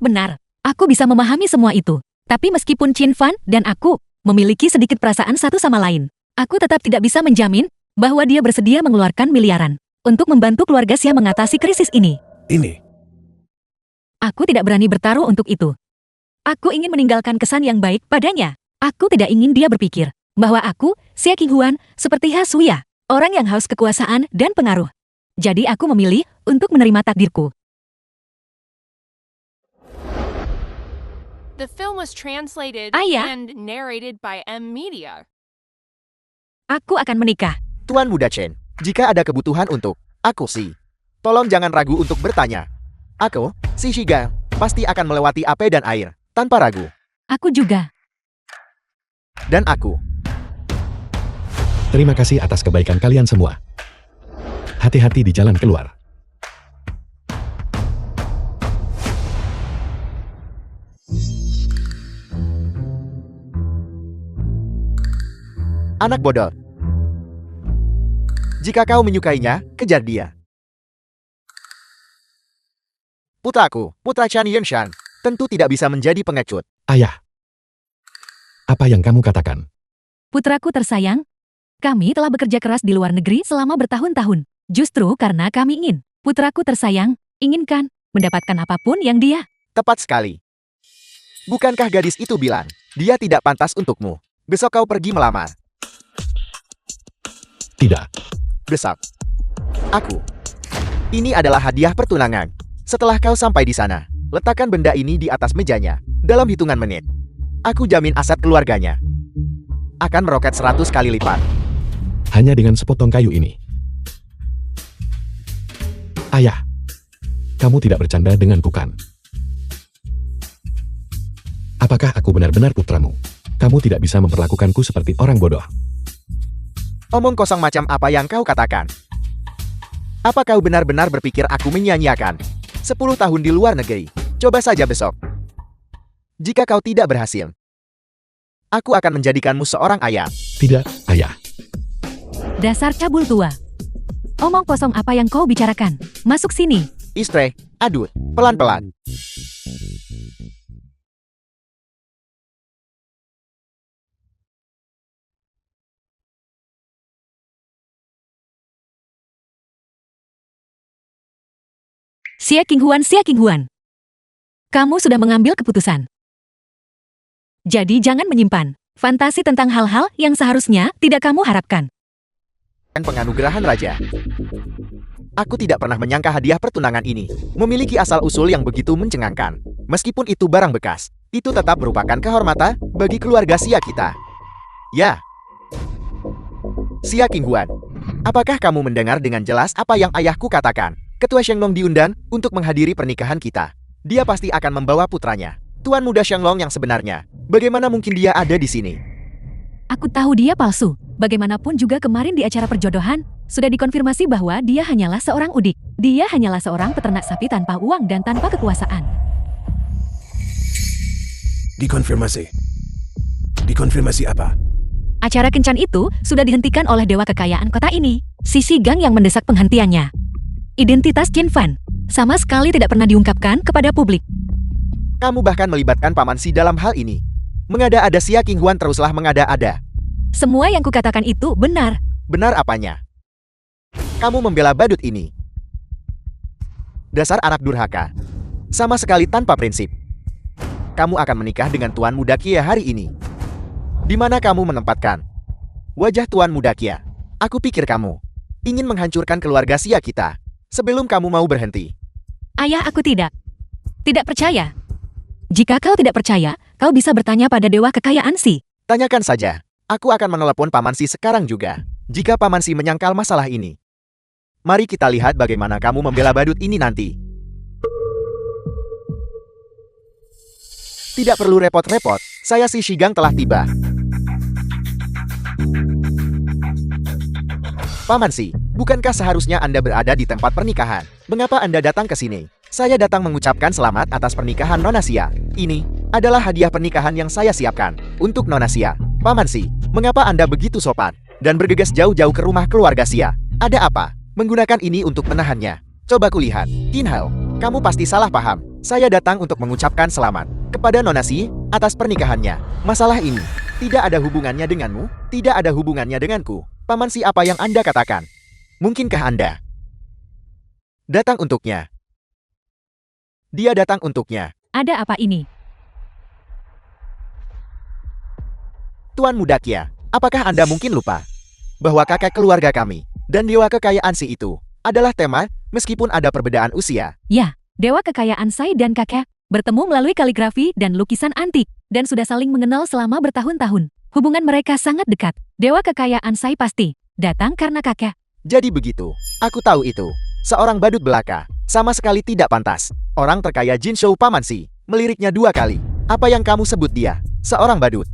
benar. Aku bisa memahami semua itu. Tapi meskipun Chen Fan dan aku memiliki sedikit perasaan satu sama lain, aku tetap tidak bisa menjamin bahwa dia bersedia mengeluarkan miliaran untuk membantu keluarga Xia mengatasi krisis ini. Aku tidak berani bertaruh untuk itu. Aku ingin meninggalkan kesan yang baik padanya. Aku tidak ingin dia berpikir bahwa aku, Xia Qinghuan, seperti Hasuya, orang yang haus kekuasaan dan pengaruh. Jadi aku memilih untuk menerima takdirku. The film was translated Ayah. and narrated by M Media. Aku akan menikah. Tuan Muda Chen, jika ada kebutuhan untuk aku sih, tolong jangan ragu untuk bertanya. Aku, si Shiga, pasti akan melewati api dan air, tanpa ragu. Aku juga. dan aku. Terima kasih atas kebaikan kalian semua. Hati-hati di jalan keluar. Anak bodoh. Jika kau menyukainya, kejar dia. Putraku, putra Chan Yunshan, tentu tidak bisa menjadi pengecut. Ayah. Apa yang kamu katakan? Putraku tersayang, kami telah bekerja keras di luar negeri selama bertahun-tahun. Justru karena kami ingin, putraku tersayang, inginkan mendapatkan apapun yang dia. Tepat sekali. Bukankah gadis itu bilang, dia tidak pantas untukmu? Besok kau pergi melamar. Tidak. Besok. Aku. Ini adalah hadiah pertunangan. Setelah kau sampai di sana, letakkan benda ini di atas mejanya. Dalam hitungan menit, aku jamin aset keluarganya akan meroket 100 kali lipat. Hanya dengan sepotong kayu ini. Ayah. Kamu tidak bercanda denganku kan? Apakah aku benar-benar putramu? Kamu tidak bisa memperlakukanku seperti orang bodoh. Omong kosong macam apa yang kau katakan? Apa kau benar-benar berpikir aku menyia-nyiakan 10 tahun di luar negeri? Coba saja besok. Jika kau tidak berhasil, aku akan menjadikanmu seorang ayah. Tidak, ayah. Dasar cabul tua. Omong kosong apa yang kau bicarakan? Masuk sini. Istre, adut, pelan-pelan. Xie Qinghuan. Kamu sudah mengambil keputusan. Jadi jangan menyimpan fantasi tentang hal-hal yang seharusnya tidak kamu harapkan. Penganugerahan raja. Aku tidak pernah menyangka hadiah pertunangan ini memiliki asal-usul yang begitu mencengangkan. Meskipun itu barang bekas, itu tetap merupakan kehormatan bagi keluarga Xia kita. Ya. Xia Qinghuan, apakah kamu mendengar dengan jelas apa yang ayahku katakan? Ketua Shenglong diundang untuk menghadiri pernikahan kita. Dia pasti akan membawa putranya, Tuan Muda Shenglong yang sebenarnya. Bagaimana mungkin dia ada di sini? Aku tahu dia palsu. Bagaimanapun juga kemarin di acara perjodohan, sudah dikonfirmasi bahwa dia hanyalah seorang udik. Dia hanyalah seorang peternak sapi tanpa uang dan tanpa kekuasaan. Dikonfirmasi. Dikonfirmasi apa? Acara kencan itu sudah dihentikan oleh dewa kekayaan kota ini, Sisi Gang yang mendesak penghentiannya. Identitas Qin Fan sama sekali tidak pernah diungkapkan kepada publik. Kamu bahkan melibatkan Paman Si dalam hal ini. Mengada-ada Xia Qinghuan teruslah mengada-ada. Semua yang kukatakan itu benar. Benar apanya? Kamu membela badut ini. Dasar anak durhaka. Sama sekali tanpa prinsip. Kamu akan menikah dengan Tuan Muda Kia hari ini. Di mana kamu menempatkan wajah Tuan Muda Kia? Aku pikir kamu ingin menghancurkan keluarga Xia kita sebelum kamu mau berhenti. Ayah, aku tidak percaya. Jika kau tidak percaya, kau bisa bertanya pada dewa kekayaan Si. Tanyakan saja. Aku akan menelepon Paman Si sekarang juga. Jika Paman Si menyangkal masalah ini. Mari kita lihat bagaimana kamu membela badut ini nanti. Tidak perlu repot-repot. Saya Si Shigang telah tiba. Paman Si, bukankah seharusnya Anda berada di tempat pernikahan? Mengapa Anda datang ke sini? Saya datang mengucapkan selamat atas pernikahan Nona Xia. Ini adalah hadiah pernikahan yang saya siapkan untuk Nona Xia. Paman Si, mengapa Anda begitu sopan dan bergegas jauh-jauh ke rumah keluarga Xia? Ada apa? Menggunakan ini untuk menahannya. Coba kulihat. Qin Hao, kamu pasti salah paham. Saya datang untuk mengucapkan selamat kepada Nona Xi atas pernikahannya. Masalah ini tidak ada hubungannya denganmu, tidak ada hubungannya denganku. Paman Si, apa yang Anda katakan? Mungkinkah Anda datang untuknya? Dia datang untuknya. Ada apa ini? Tuan Muda Kia, apakah Anda mungkin lupa bahwa kakek keluarga kami dan dewa kekayaan Si itu adalah tema meskipun ada perbedaan usia? Ya, dewa kekayaan Sai dan kakek bertemu melalui kaligrafi dan lukisan antik dan sudah saling mengenal selama bertahun-tahun. Hubungan mereka sangat dekat. Dewa kekayaan Sai pasti datang karena kakek. Jadi begitu. Aku tahu itu. Seorang badut belaka. Sama sekali tidak pantas. Orang terkaya Jin Shou Paman Si meliriknya 2 kali. Apa yang kamu sebut dia? Seorang badut.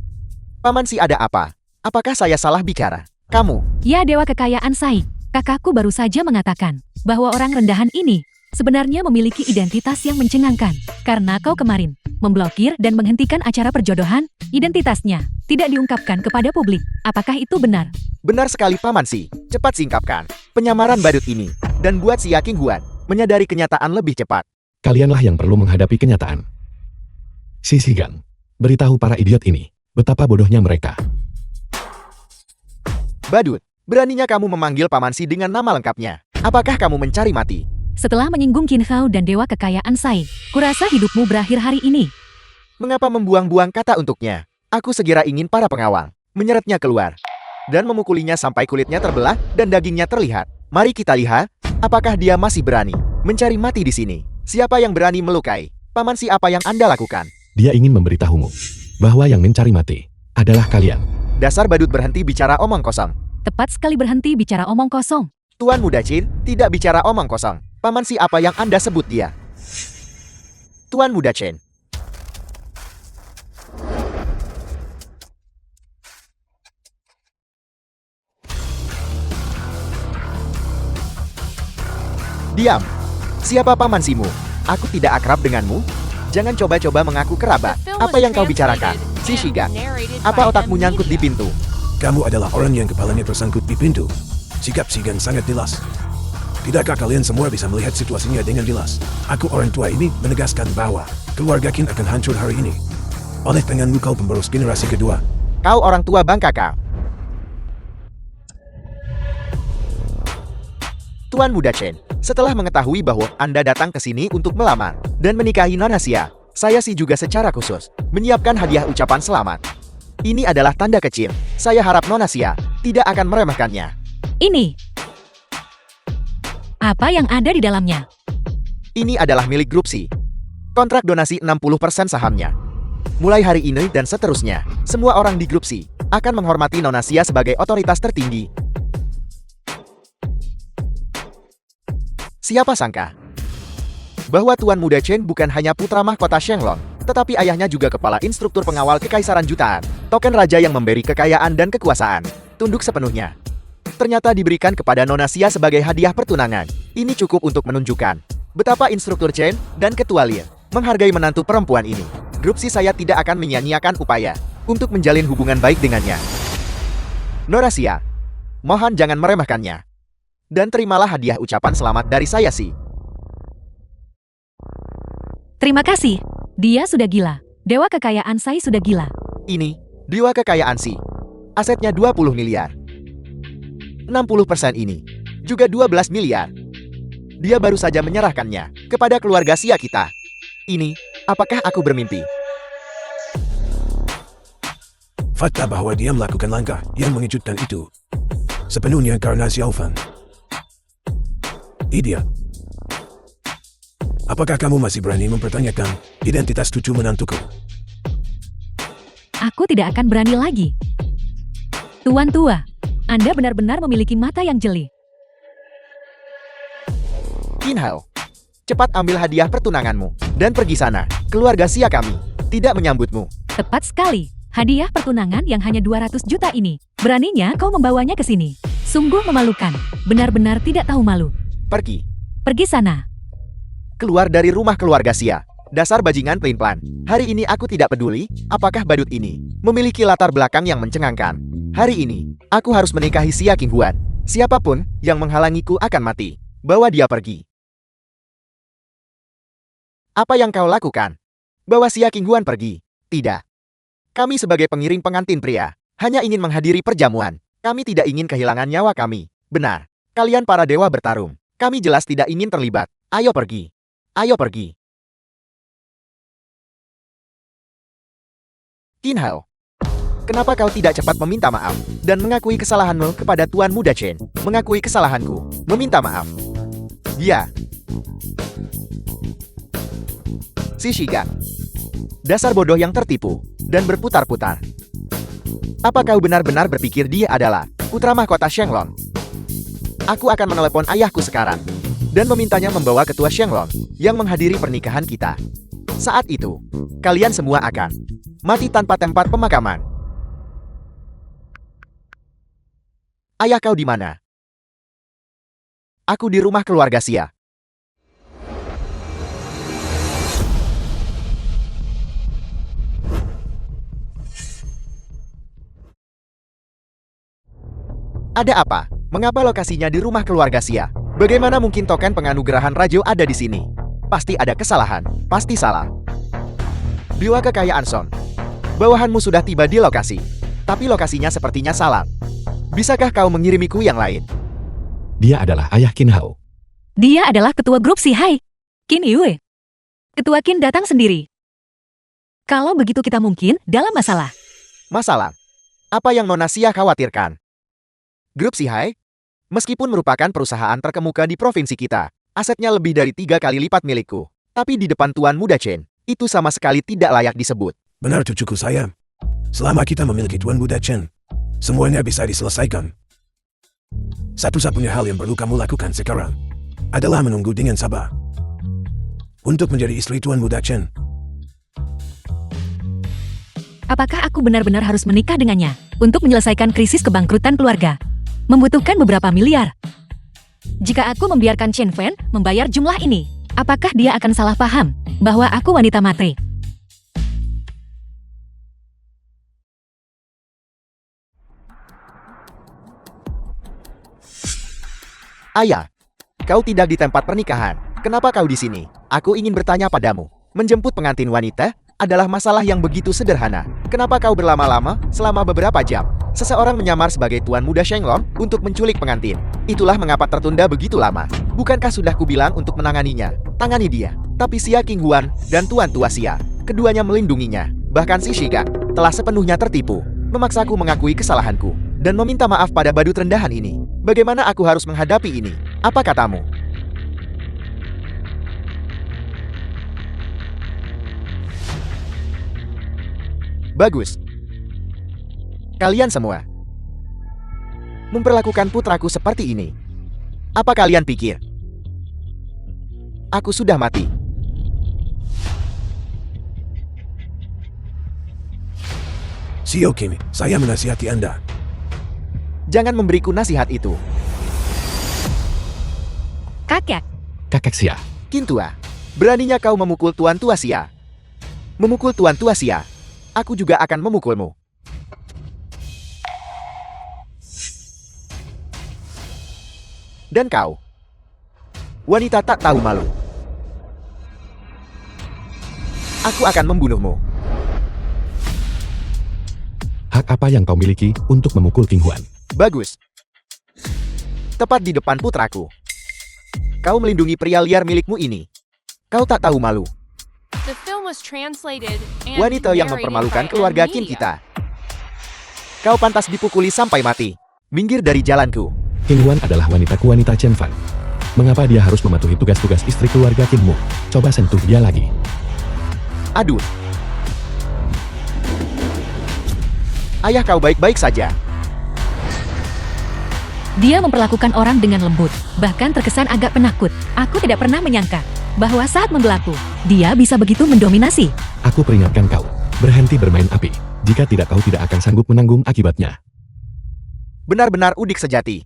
Paman Si ada apa? Apakah saya salah bicara? Kamu, Ya Dewa Kekayaan Sai, kakakku baru saja mengatakan bahwa orang rendahan ini sebenarnya memiliki identitas yang mencengangkan. Karena kau kemarin memblokir dan menghentikan acara perjodohan, identitasnya tidak diungkapkan kepada publik. Apakah itu benar? benar sekali Paman Si. Cepat singkapkan penyamaran badut ini dan buat si King Huan menyadari kenyataan lebih cepat. Kalianlah yang perlu menghadapi kenyataan. Si Sigan, beritahu para idiot ini betapa bodohnya mereka. Badut, beraninya kamu memanggil Paman Si dengan nama lengkapnya. Apakah kamu mencari mati? Setelah menyinggung Qin Hao dan Dewa Kekayaan Sai, kurasa hidupmu berakhir hari ini. Mengapa membuang-buang kata untuknya? Aku segera ingin para pengawal menyeretnya keluar dan memukulinya sampai kulitnya terbelah dan dagingnya terlihat. Mari kita lihat, apakah dia masih berani mencari mati di sini. Siapa yang berani melukai Paman Si? Apa yang Anda lakukan? Dia ingin memberitahumu bahwa yang mencari mati adalah kalian. Dasar badut, berhenti bicara omong kosong. Tepat sekali, berhenti bicara omong kosong. Tuan Muda Qin tidak bicara omong kosong. Paman Si, apa yang Anda sebut dia? Tuan Muda Qin. Diam. Siapa Paman Simu? Aku tidak akrab denganmu. Jangan coba-coba mengaku kerabat. The film Apa was yang kau bicarakan? translated Si and Shiga. narrated Apa by otakmu M nyangkut di Media. pintu? Kamu adalah orang yang kepalanya tersangkut di pintu. Sikap Sigan sangat jelas. Tidakkah kalian semua bisa melihat situasinya dengan jelas? Aku orang tua ini menegaskan bahwa keluarga Qin akan hancur hari ini. Oleh tanganmu kau pemboros generasi kedua. Kau orang tua bangka kau. Tuan Muda Chen, setelah mengetahui bahwa Anda datang ke sini untuk melamar dan menikahi Nona Xia, saya sih juga secara khusus menyiapkan hadiah ucapan selamat. Ini adalah tanda kecil. Saya harap Nona Xia tidak akan meremehkannya. Ini. Apa yang ada di dalamnya? Ini adalah milik grup Si. Kontrak donasi 60% sahamnya. Mulai hari ini dan seterusnya, semua orang di grup Si akan menghormati Nona Xia sebagai otoritas tertinggi. Siapa sangka bahwa Tuan Muda Chen bukan hanya putra mahkota Shenglong, tetapi ayahnya juga kepala instruktur pengawal kekaisaran jutaan, token raja yang memberi kekayaan dan kekuasaan, tunduk sepenuhnya. Ternyata diberikan kepada Nona Xia sebagai hadiah pertunangan. Ini cukup untuk menunjukkan betapa instruktur Chen dan ketua Lir menghargai menantu perempuan ini. Grup Si saya tidak akan menyia-nyiakan upaya untuk menjalin hubungan baik dengannya. Nona Xia, mohon jangan meremehkannya. Dan terimalah hadiah ucapan selamat dari saya Si. Terima kasih. Dia sudah gila. Dewa Kekayaan Sai sudah gila. Ini, dewa kekayaan Si. Asetnya 20 miliar. 60% ini, juga 12 miliar. Dia baru saja menyerahkannya kepada keluarga Xia kita. Ini, apakah aku bermimpi? Fakta bahwa dia melakukan langkah yang mengejutkan itu sepenuhnya karena Xiao Fan. Idia, apakah kamu masih berani mempertanyakan identitas cucu menantuku? Aku tidak akan berani lagi. Tuan tua, Anda benar-benar memiliki mata yang jeli. Qin Hao, cepat ambil hadiah pertunanganmu dan pergi sana. Keluarga Xia kami tidak menyambutmu. Tepat sekali. Hadiah pertunangan yang hanya 200 juta ini. Beraninya kau membawanya ke sini. Sungguh memalukan. Benar-benar tidak tahu malu. Pergi. Pergi sana. Keluar dari rumah keluarga Xia. Dasar bajingan pelin-pelan. Hari ini aku tidak peduli apakah badut ini memiliki latar belakang yang mencengangkan. Hari ini, aku harus menikahi Xia King Huan. Siapapun yang menghalangiku akan mati. Bawa dia pergi. Apa yang kau lakukan? Bawa Xia King Huan pergi. Tidak. Kami sebagai pengiring pengantin pria, hanya ingin menghadiri perjamuan. Kami tidak ingin kehilangan nyawa kami. Benar. Kalian para dewa bertarung. Kami jelas tidak ingin terlibat. Ayo pergi. Ayo pergi. Qin Hao, kenapa kau tidak cepat meminta maaf dan mengakui kesalahanmu kepada Tuan Muda Chen? Mengakui kesalahanku, meminta maaf. Dia. Si Shiga. Dasar bodoh yang tertipu dan berputar-putar. Apa kau benar-benar berpikir dia adalah putra mahkota Shenglong? Aku akan menelepon ayahku sekarang dan memintanya membawa ketua Shenglong yang menghadiri pernikahan kita. Saat itu, kalian semua akan mati tanpa tempat pemakaman. Ayah kau di mana? Aku di rumah keluarga Xia. Ada apa? Mengapa lokasinya di rumah keluarga Xia? Bagaimana mungkin token penganugerahan Rajo ada di sini? Pasti ada kesalahan. Pasti salah. Dewa kekayaan Son. Bawahanmu sudah tiba di lokasi. Tapi lokasinya sepertinya salah. Bisakah kau mengirimiku yang lain? Dia adalah ayah Qin Hao. Dia adalah ketua grup Si Hai, Qin Yue. Ketua Qin datang sendiri. Kalau begitu kita mungkin dalam masalah. Masalah? Apa yang Nona Xia khawatirkan? Grup Si Hai? Meskipun merupakan perusahaan terkemuka di provinsi kita, asetnya lebih dari 3 kali lipat milikku. Tapi di depan Tuan Muda Chen, itu sama sekali tidak layak disebut. Benar cucuku sayang. Selama kita memiliki Tuan Muda Chen, semuanya bisa diselesaikan. Satu-satunya hal yang perlu kamu lakukan sekarang adalah menunggu dengan sabar untuk menjadi istri Tuan Muda Chen. Apakah aku benar-benar harus menikah dengannya untuk menyelesaikan krisis kebangkrutan keluarga? Membutuhkan beberapa miliar. Jika aku membiarkan Chen Fan membayar jumlah ini, apakah dia akan salah paham bahwa aku wanita matre? Ayah, kau tidak di tempat pernikahan. Kenapa kau di sini? Aku ingin bertanya padamu. Menjemput pengantin wanita adalah masalah yang begitu sederhana. Kenapa kau berlama-lama selama beberapa jam? Seseorang menyamar sebagai Tuan Muda Shenglong untuk menculik pengantin. Itulah mengapa tertunda begitu lama. Bukankah sudah kubilang untuk menanganinya? Tangani dia. Tapi Xia Qinghuan dan Tuan Tua Xia, keduanya melindunginya. Bahkan si Shiga telah sepenuhnya tertipu, memaksaku mengakui kesalahanku, dan meminta maaf pada badut rendahan ini. Bagaimana aku harus menghadapi ini? Apa katamu? Bagus. Kalian semua memperlakukan putraku seperti ini. Apa kalian pikir? Aku sudah mati. Xiao Qin, saya menasihati Anda. Jangan memberiku nasihat itu. Kakek, Kakek Xia. Qin Tua, beraninya kau memukul Tuan Tua Xia. Memukul Tuan Tua Xia, aku juga akan memukulmu. Dan kau, wanita tak tahu malu. Aku akan membunuhmu. Hak apa yang kau miliki untuk memukul Qinghuan? Bagus. Tepat di depan putraku. Kau melindungi pria liar milikmu ini. Kau tak tahu malu. The film was translated and Wanita yang narrated mempermalukan by keluarga M Qin Media. kita. Kau pantas dipukuli sampai mati. Minggir dari jalanku. Qinghuan adalah wanita Chen Fan. Mengapa dia harus mematuhi tugas-tugas istri keluarga Qinmu? Coba sentuh dia lagi. Aduh. Ayah kau baik-baik saja. dia memperlakukan orang dengan lembut, bahkan terkesan agak penakut. Aku tidak pernah menyangka bahwa saat membelaku, dia bisa begitu mendominasi. Aku peringatkan kau, berhenti bermain api. Jika tidak kau tidak akan sanggup menanggung akibatnya. Benar-benar udik sejati.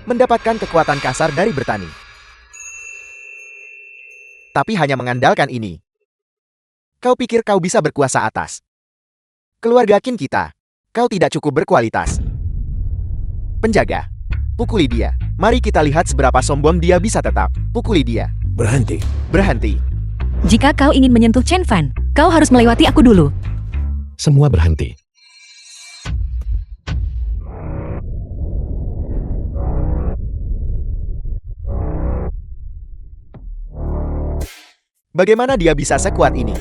Mendapatkan kekuatan kasar dari bertani. Tapi hanya mengandalkan ini. Kau pikir kau bisa berkuasa atas keluarga Qin kita? Kau tidak cukup berkualitas. Penjaga, pukuli dia. Mari kita lihat seberapa sombong dia bisa tetap. Pukuli dia. Berhenti. Berhenti. Jika kau ingin menyentuh Chen Fan, kau harus melewati aku dulu. Semua berhenti. Bagaimana dia bisa sekuat ini?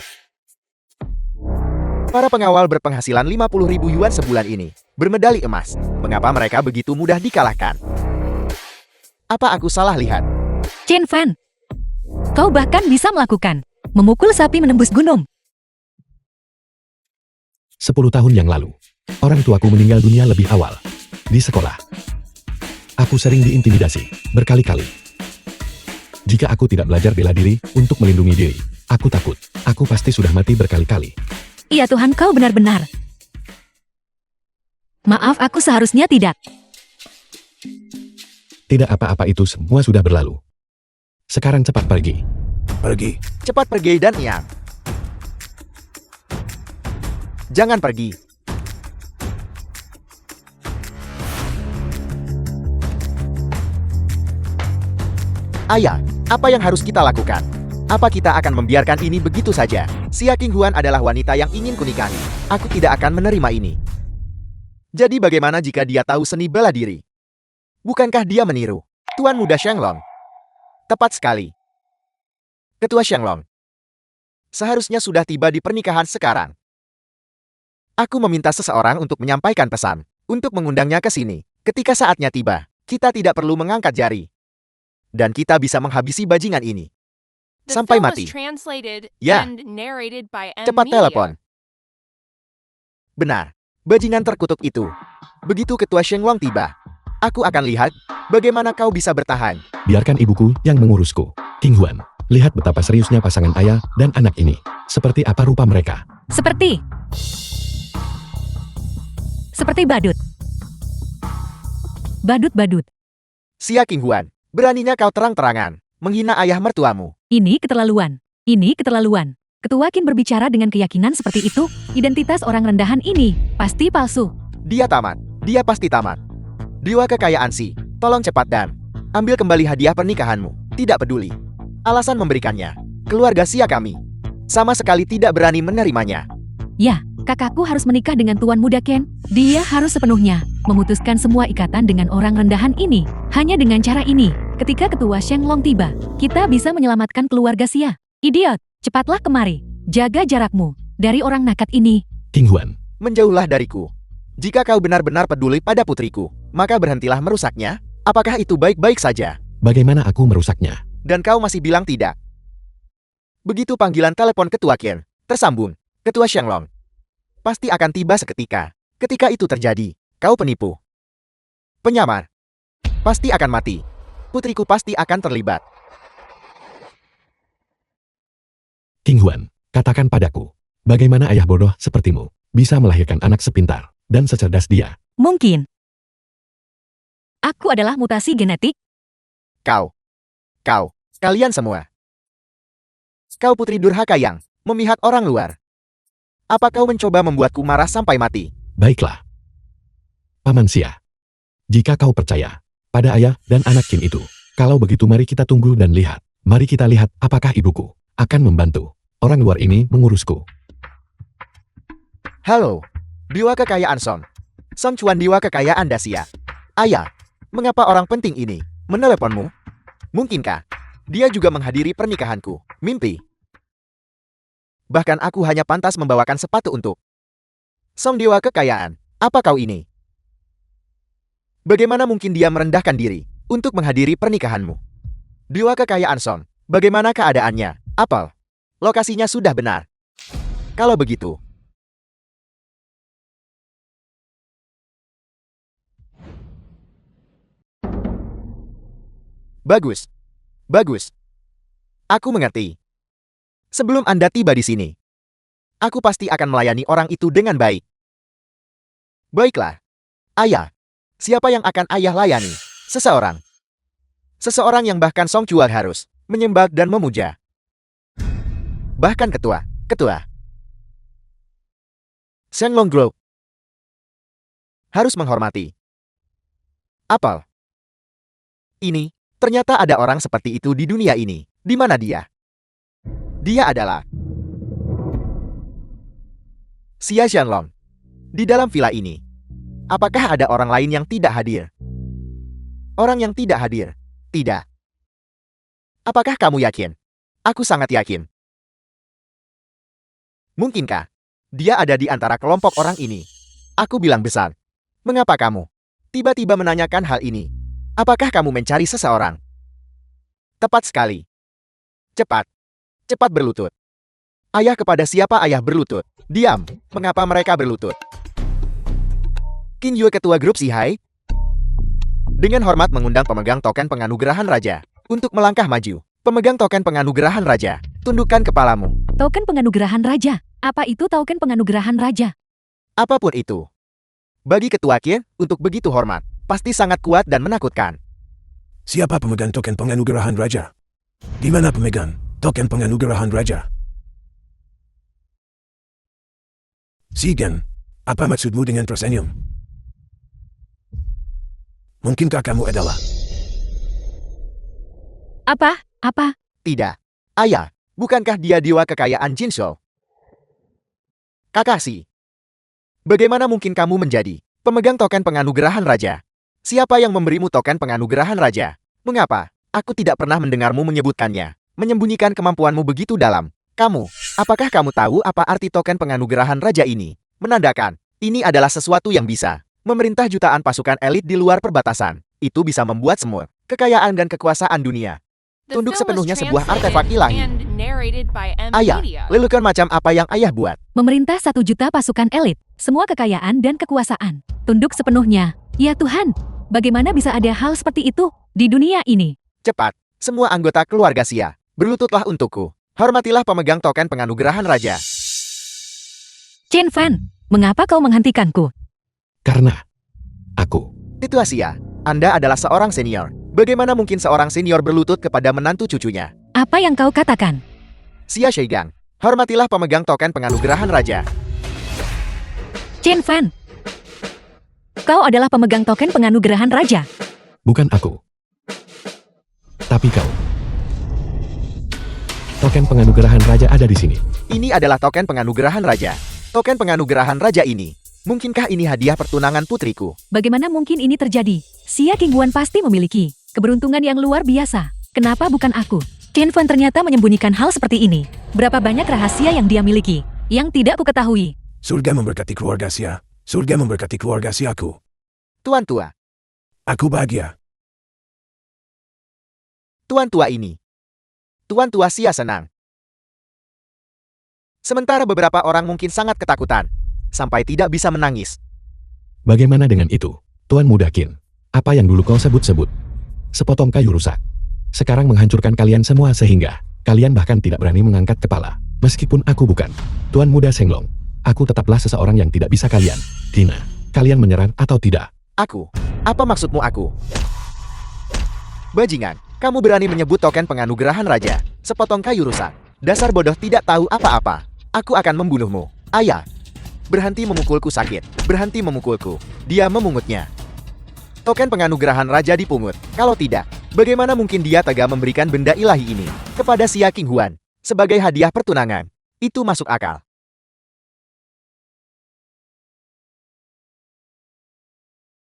Para pengawal berpenghasilan 50.000 yuan sebulan ini bermedali emas. Mengapa mereka begitu mudah dikalahkan? Apa aku salah lihat? Chen Fan, kau bahkan bisa melakukan memukul sapi menembus gunung. 10 tahun yang lalu, orang tuaku meninggal dunia lebih awal. Di sekolah, aku sering diintimidasi berkali-kali. Jika aku tidak belajar bela diri untuk melindungi diri, aku takut. Aku pasti sudah mati berkali-kali. Iya Tuhan, kau benar-benar Maaf, aku seharusnya tidak. Tidak apa-apa, itu semua sudah berlalu. Sekarang cepat pergi. Pergi. Cepat pergi dan Yang. Jangan pergi. Ayah, apa yang harus kita lakukan? Apa kita akan membiarkan ini begitu saja? Xia Qinghuan adalah wanita yang ingin kunikahi. Aku tidak akan menerima ini. Jadi bagaimana jika dia tahu seni bela diri? Bukankah dia meniru Tuan Muda Shenglong? Tepat sekali. Ketua Shenglong. Seharusnya sudah tiba di pernikahan sekarang. Aku meminta seseorang untuk menyampaikan pesan, untuk mengundangnya ke sini. Ketika saatnya tiba, kita tidak perlu mengangkat jari. Dan kita bisa menghabisi bajingan ini. The Sampai film mati. was translated Ya. and narrated by M. Cepat Media. telepon. Benar, bajingan terkutuk itu. Begitu Ketua Shenglong tiba, aku akan lihat bagaimana kau bisa bertahan. Biarkan ibuku yang mengurusku. Qinghuan, lihat betapa seriusnya pasangan ayah dan anak ini. Seperti apa rupa mereka. Seperti badut. Badut-badut. Xia Qinghuan, beraninya kau terang-terangan menghina ayah mertuamu. Ini keterlaluan. Ini keterlaluan. Ketua Qin berbicara dengan keyakinan seperti itu. Identitas orang rendahan ini pasti palsu. Dia tamat. Dia pasti tamat. Dewa kekayaan Si, tolong cepat dan ambil kembali hadiah pernikahanmu. Tidak peduli alasan memberikannya. Keluarga Xia kami sama sekali tidak berani menerimanya. Ya, kakakku harus menikah dengan Tuan Muda Ken. Dia harus sepenuhnya memutuskan semua ikatan dengan orang rendahan ini. Hanya dengan cara ini, ketika Ketua Shenglong tiba, kita bisa menyelamatkan keluarga Xia. Idiot, cepatlah kemari. Jaga jarakmu dari orang nakat ini. Qinghuan, Menjauhlah dariku. Jika kau benar-benar peduli pada putriku, maka berhentilah merusaknya. Apakah itu baik-baik saja? bagaimana aku merusaknya? Dan kau masih bilang tidak. Begitu panggilan telepon Ketua Qin tersambung, Ketua Shenglong pasti akan tiba seketika. Ketika itu terjadi, kau penipu, penyamar, pasti akan mati. Putriku pasti akan terlibat. Qinghuan, katakan padaku, bagaimana ayah bodoh sepertimu bisa melahirkan anak sepintar dan secerdas dia? Mungkin. Aku adalah mutasi genetik. Kalian semua. Kau putri durhaka yang memihak orang luar. Apa kau mencoba membuatku marah sampai mati? Baiklah. Paman Xia, jika kau percaya pada ayah dan anak Qin itu, kalau begitu mari kita tunggu dan lihat. Mari kita lihat apakah ibuku akan membantu orang luar ini mengurusku. Halo, Dewa Kekayaan Song. Song Chuan Dewa Kekayaan Dacia. Ayah, mengapa orang penting ini meneleponmu? Mungkinkah dia juga menghadiri pernikahanku? Mimpi. Bahkan aku hanya pantas membawakan sepatu untuk Song Dewa Kekayaan. Apa kau ini? Bagaimana mungkin dia merendahkan diri untuk menghadiri pernikahanmu? Dewa Kekayaan Song, bagaimana keadaannya? Apel, lokasinya sudah benar. Kalau begitu, bagus. Aku mengerti. Sebelum Anda tiba di sini, aku pasti akan melayani orang itu dengan baik. Baiklah, ayah. Siapa yang akan ayah layani? Seseorang. Seseorang yang bahkan Song Chuan harus menyembah dan memuja. Bahkan ketua. Shenglong Group harus menghormati. Apel. Ini, ternyata ada orang seperti itu di dunia ini. Di mana dia? Dia adalah Xia Shenglong. Di dalam villa ini, apakah ada orang lain yang tidak hadir? Orang yang tidak hadir? Tidak. Apakah kamu yakin? Aku sangat yakin. Mungkinkah dia ada di antara kelompok orang ini? Aku bilang besar. Mengapa kamu tiba-tiba menanyakan hal ini? Apakah kamu mencari seseorang? Tepat sekali. Cepat berlutut. Ayah kepada siapa ayah berlutut? Diam. Mengapa mereka berlutut? Qin Yue ketua grup Sihai dengan hormat mengundang pemegang token penganugerahan raja untuk melangkah maju. Pemegang token penganugerahan raja, tundukkan kepalamu. Token penganugerahan raja. Apa itu token penganugerahan raja? Apapun itu. Bagi ketua Qin, untuk begitu hormat, pasti sangat kuat dan menakutkan. Siapa pemegang token penganugerahan raja? Di mana pemegang token penganugerahan raja? Sigen, apa maksudmu dengan tersenyum? Mungkinkah kamu adalah... Apa? Tidak. Ayah, bukankah dia dewa kekayaan Jinzhou? Kakashi, bagaimana mungkin kamu menjadi pemegang token penganugerahan raja? Siapa yang memberimu token penganugerahan raja? Mengapa? Aku tidak pernah mendengarmu menyebutkannya. Menyembunyikan kemampuanmu begitu dalam. Kamu, apakah kamu tahu apa arti token penganugerahan raja ini? Menandakan, ini adalah sesuatu yang bisa memerintah jutaan pasukan elit di luar perbatasan. Itu bisa membuat semua kekayaan dan kekuasaan dunia The tunduk film was sepenuhnya sebuah translated artefak ilahi. and narrated by M. Ayah, Media. lelucon macam apa yang ayah buat? Memerintah 1 juta pasukan elit, semua kekayaan dan kekuasaan. Tunduk sepenuhnya. Ya Tuhan, bagaimana bisa ada hal seperti itu di dunia ini? Cepat, semua anggota keluarga Xia, berlututlah untukku. Hormatilah pemegang token penganugerahan raja. Chen Fan, mengapa kau menghentikanku? Karena aku Tetua Xia, Anda adalah seorang senior. Bagaimana mungkin seorang senior berlutut kepada menantu cucunya? Apa yang kau katakan? Xia Sheigang, hormatilah pemegang token penganugerahan raja. Chen Fan, kau adalah pemegang token penganugerahan raja. bukan aku. Tapi kau. Token penganugerahan raja ada di sini. Ini adalah token penganugerahan raja. Token penganugerahan raja ini. Mungkinkah ini hadiah pertunangan putriku? Bagaimana mungkin ini terjadi? Xia Qingguan pasti memiliki keberuntungan yang luar biasa. Kenapa bukan aku? Chen Fan ternyata menyembunyikan hal seperti ini. Berapa banyak rahasia yang dia miliki, yang tidak ku ketahui. Surga memberkati keluarga Xia. Surga memberkati keluarga Xiaku. Tuan tua, Aku bahagia. tuan tua ini. Tuan tua Xia senang. Sementara beberapa orang mungkin sangat ketakutan, sampai tidak bisa menangis. Bagaimana dengan itu, Tuan Muda Qin? Apa yang dulu kau sebut-sebut? Sepotong kayu rusak. Sekarang menghancurkan kalian semua sehingga kalian bahkan tidak berani mengangkat kepala. Meskipun aku bukan Tuan Muda Senglong, aku tetaplah seseorang yang tidak bisa kalian. Tina, kalian menyerang atau tidak? Aku? Apa maksudmu aku? Bajingan, kamu berani menyebut token penganugerahan raja, sepotong kayu rusak. Dasar bodoh tidak tahu apa-apa. Aku akan membunuhmu. Ayah, berhenti memukulku sakit. Berhenti memukulku. Dia memungutnya. Token penganugerahan raja dipungut. Kalau tidak, bagaimana mungkin dia tega memberikan benda ilahi ini kepada Xia Qinghuan sebagai hadiah pertunangan? Itu masuk akal.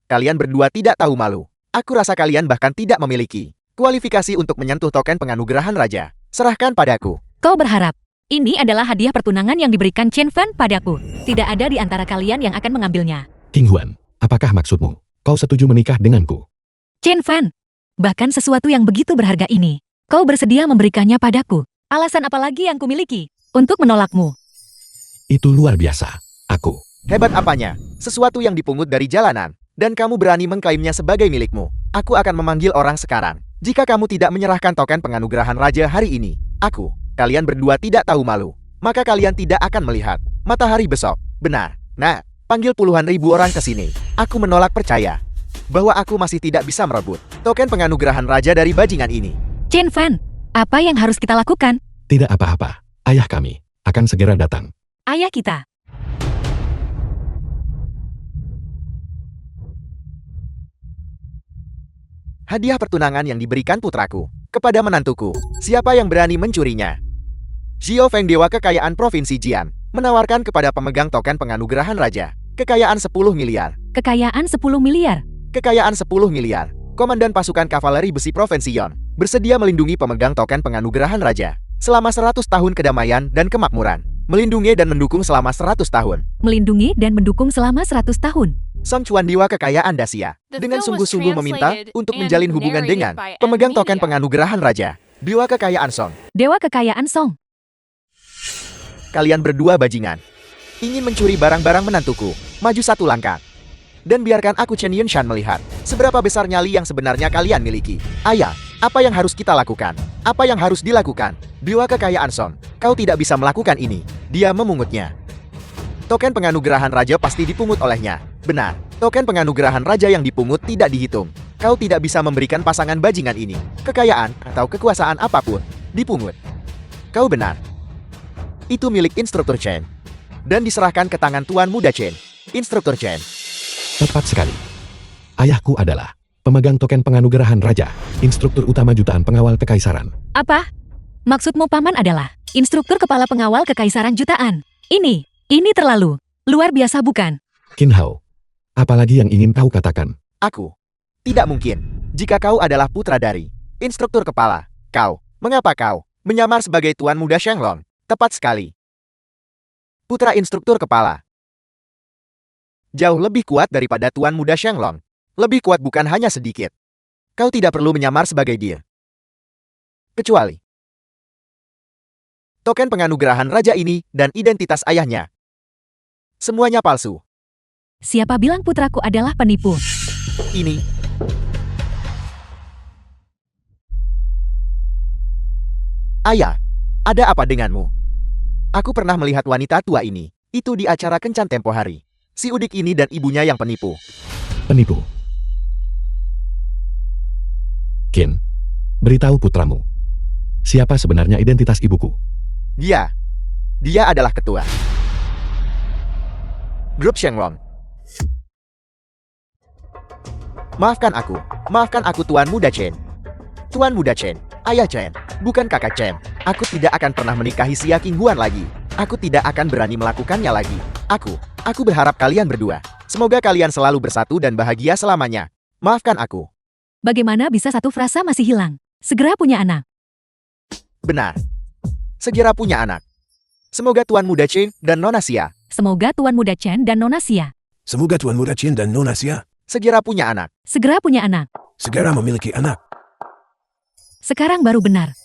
Kalian berdua tidak tahu malu. Aku rasa kalian bahkan tidak memiliki kualifikasi untuk menyentuh token penganugerahan raja. Serahkan padaku. Kau berharap ini adalah hadiah pertunangan yang diberikan Chen Fan padaku. Tidak ada di antara kalian yang akan mengambilnya. Qinghuan, apakah maksudmu? Kau setuju menikah denganku? Chen Fan, bahkan sesuatu yang begitu berharga ini, kau bersedia memberikannya padaku. Alasan apa lagi yang kumiliki untuk menolakmu? Itu luar biasa. Aku. Hebat apanya? Sesuatu yang dipungut dari jalanan. Dan kamu berani mengklaimnya sebagai milikmu. Aku akan memanggil orang sekarang. Jika kamu tidak menyerahkan token penganugerahan raja hari ini, kalian berdua tidak tahu malu. Maka kalian tidak akan melihat matahari besok. Benar. Nah, panggil puluhan ribu orang ke sini. Aku menolak percaya bahwa aku masih tidak bisa merebut token penganugerahan raja dari bajingan ini. Chen Fan, apa yang harus kita lakukan? Tidak apa-apa. Ayah kami akan segera datang. Ayah kita. Hadiah pertunangan yang diberikan putraku kepada menantuku. Siapa yang berani mencurinya? Xiao Feng, dewa kekayaan Provinsi Jian, menawarkan kepada pemegang token penganugerahan raja kekayaan 10 miliar. Kekayaan 10 miliar. Kekayaan 10 miliar. Komandan pasukan kavaleri besi Provinsi Yon bersedia melindungi pemegang token penganugerahan raja selama 100 tahun kedamaian dan kemakmuran. Melindungi dan mendukung selama 100 tahun. Melindungi dan mendukung selama 100 tahun. Song Chuan, dewa kekayaan Dacia, dengan sungguh-sungguh meminta untuk menjalin hubungan dengan pemegang token penganugerahan raja, dewa kekayaan Song. Dewa kekayaan Song. Kalian berdua bajingan. Ingin mencuri barang-barang menantuku. Maju satu langkah. Dan biarkan aku Chen Yunshan melihat seberapa besar nyali yang sebenarnya kalian miliki. Ayah, apa yang harus kita lakukan? Apa yang harus dilakukan? Dewa kekayaan Song, kau tidak bisa melakukan ini. Dia memungutnya. Token penganugerahan raja pasti dipungut olehnya. Benar, token penganugerahan raja yang dipungut tidak dihitung. Kau tidak bisa memberikan pasangan bajingan ini kekayaan atau kekuasaan apapun. Dipungut. Kau benar. Itu milik Instruktur Chen. Dan diserahkan ke tangan Tuan Muda Chen. Instruktur Chen. Tepat sekali. Ayahku adalah pemegang token penganugerahan raja, instruktur utama jutaan pengawal kekaisaran. Apa? Maksudmu paman adalah instruktur kepala pengawal kekaisaran jutaan. Ini terlalu luar biasa bukan? Qin Hao. Apalagi yang ingin kau katakan? Aku. Tidak mungkin. Jika kau adalah putra dari instruktur kepala, mengapa kau menyamar sebagai Tuan Muda Shenglong? Tepat sekali. Putra instruktur kepala. Jauh lebih kuat daripada Tuan Muda Shenglong. Lebih kuat bukan hanya sedikit. Kau tidak perlu menyamar sebagai dia. Kecuali token penganugerahan raja ini dan identitas ayahnya. Semuanya palsu. Siapa bilang putraku adalah penipu? Ini Ayah, ada apa denganmu? Aku pernah melihat wanita tua ini. Itu di acara kencan tempo hari. Si Udik ini dan ibunya yang penipu. Penipu. Qin, beritahu putramu. Siapa sebenarnya identitas ibuku? Dia adalah ketua grup Shenglong. Maafkan aku Tuan Muda Chen. Tuan Muda Chen, Ayah Chen, bukan kakak Chen. Aku tidak akan pernah menikahi Xia Qinghuan lagi. Aku tidak akan berani melakukannya lagi. Aku berharap kalian berdua. Semoga kalian selalu bersatu dan bahagia selamanya. Maafkan aku. Bagaimana bisa satu frasa masih hilang? Segera punya anak. Benar. Segera punya anak. Semoga Tuan Muda Chen dan Nona Xia Semoga Tuan Muda Chen dan Nona Xia Semoga Tuan Muda Chen dan Nona Xia segera punya anak. segera punya anak. segera memiliki anak. Sekarang baru benar.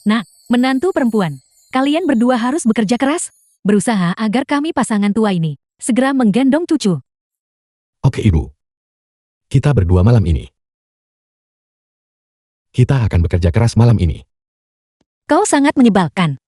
Nak, menantu perempuan. Kalian berdua harus bekerja keras. Berusaha agar kami pasangan tua ini segera menggendong cucu. Oke ibu. Kita berdua malam ini. Kita akan bekerja keras malam ini. Kau sangat menyebalkan.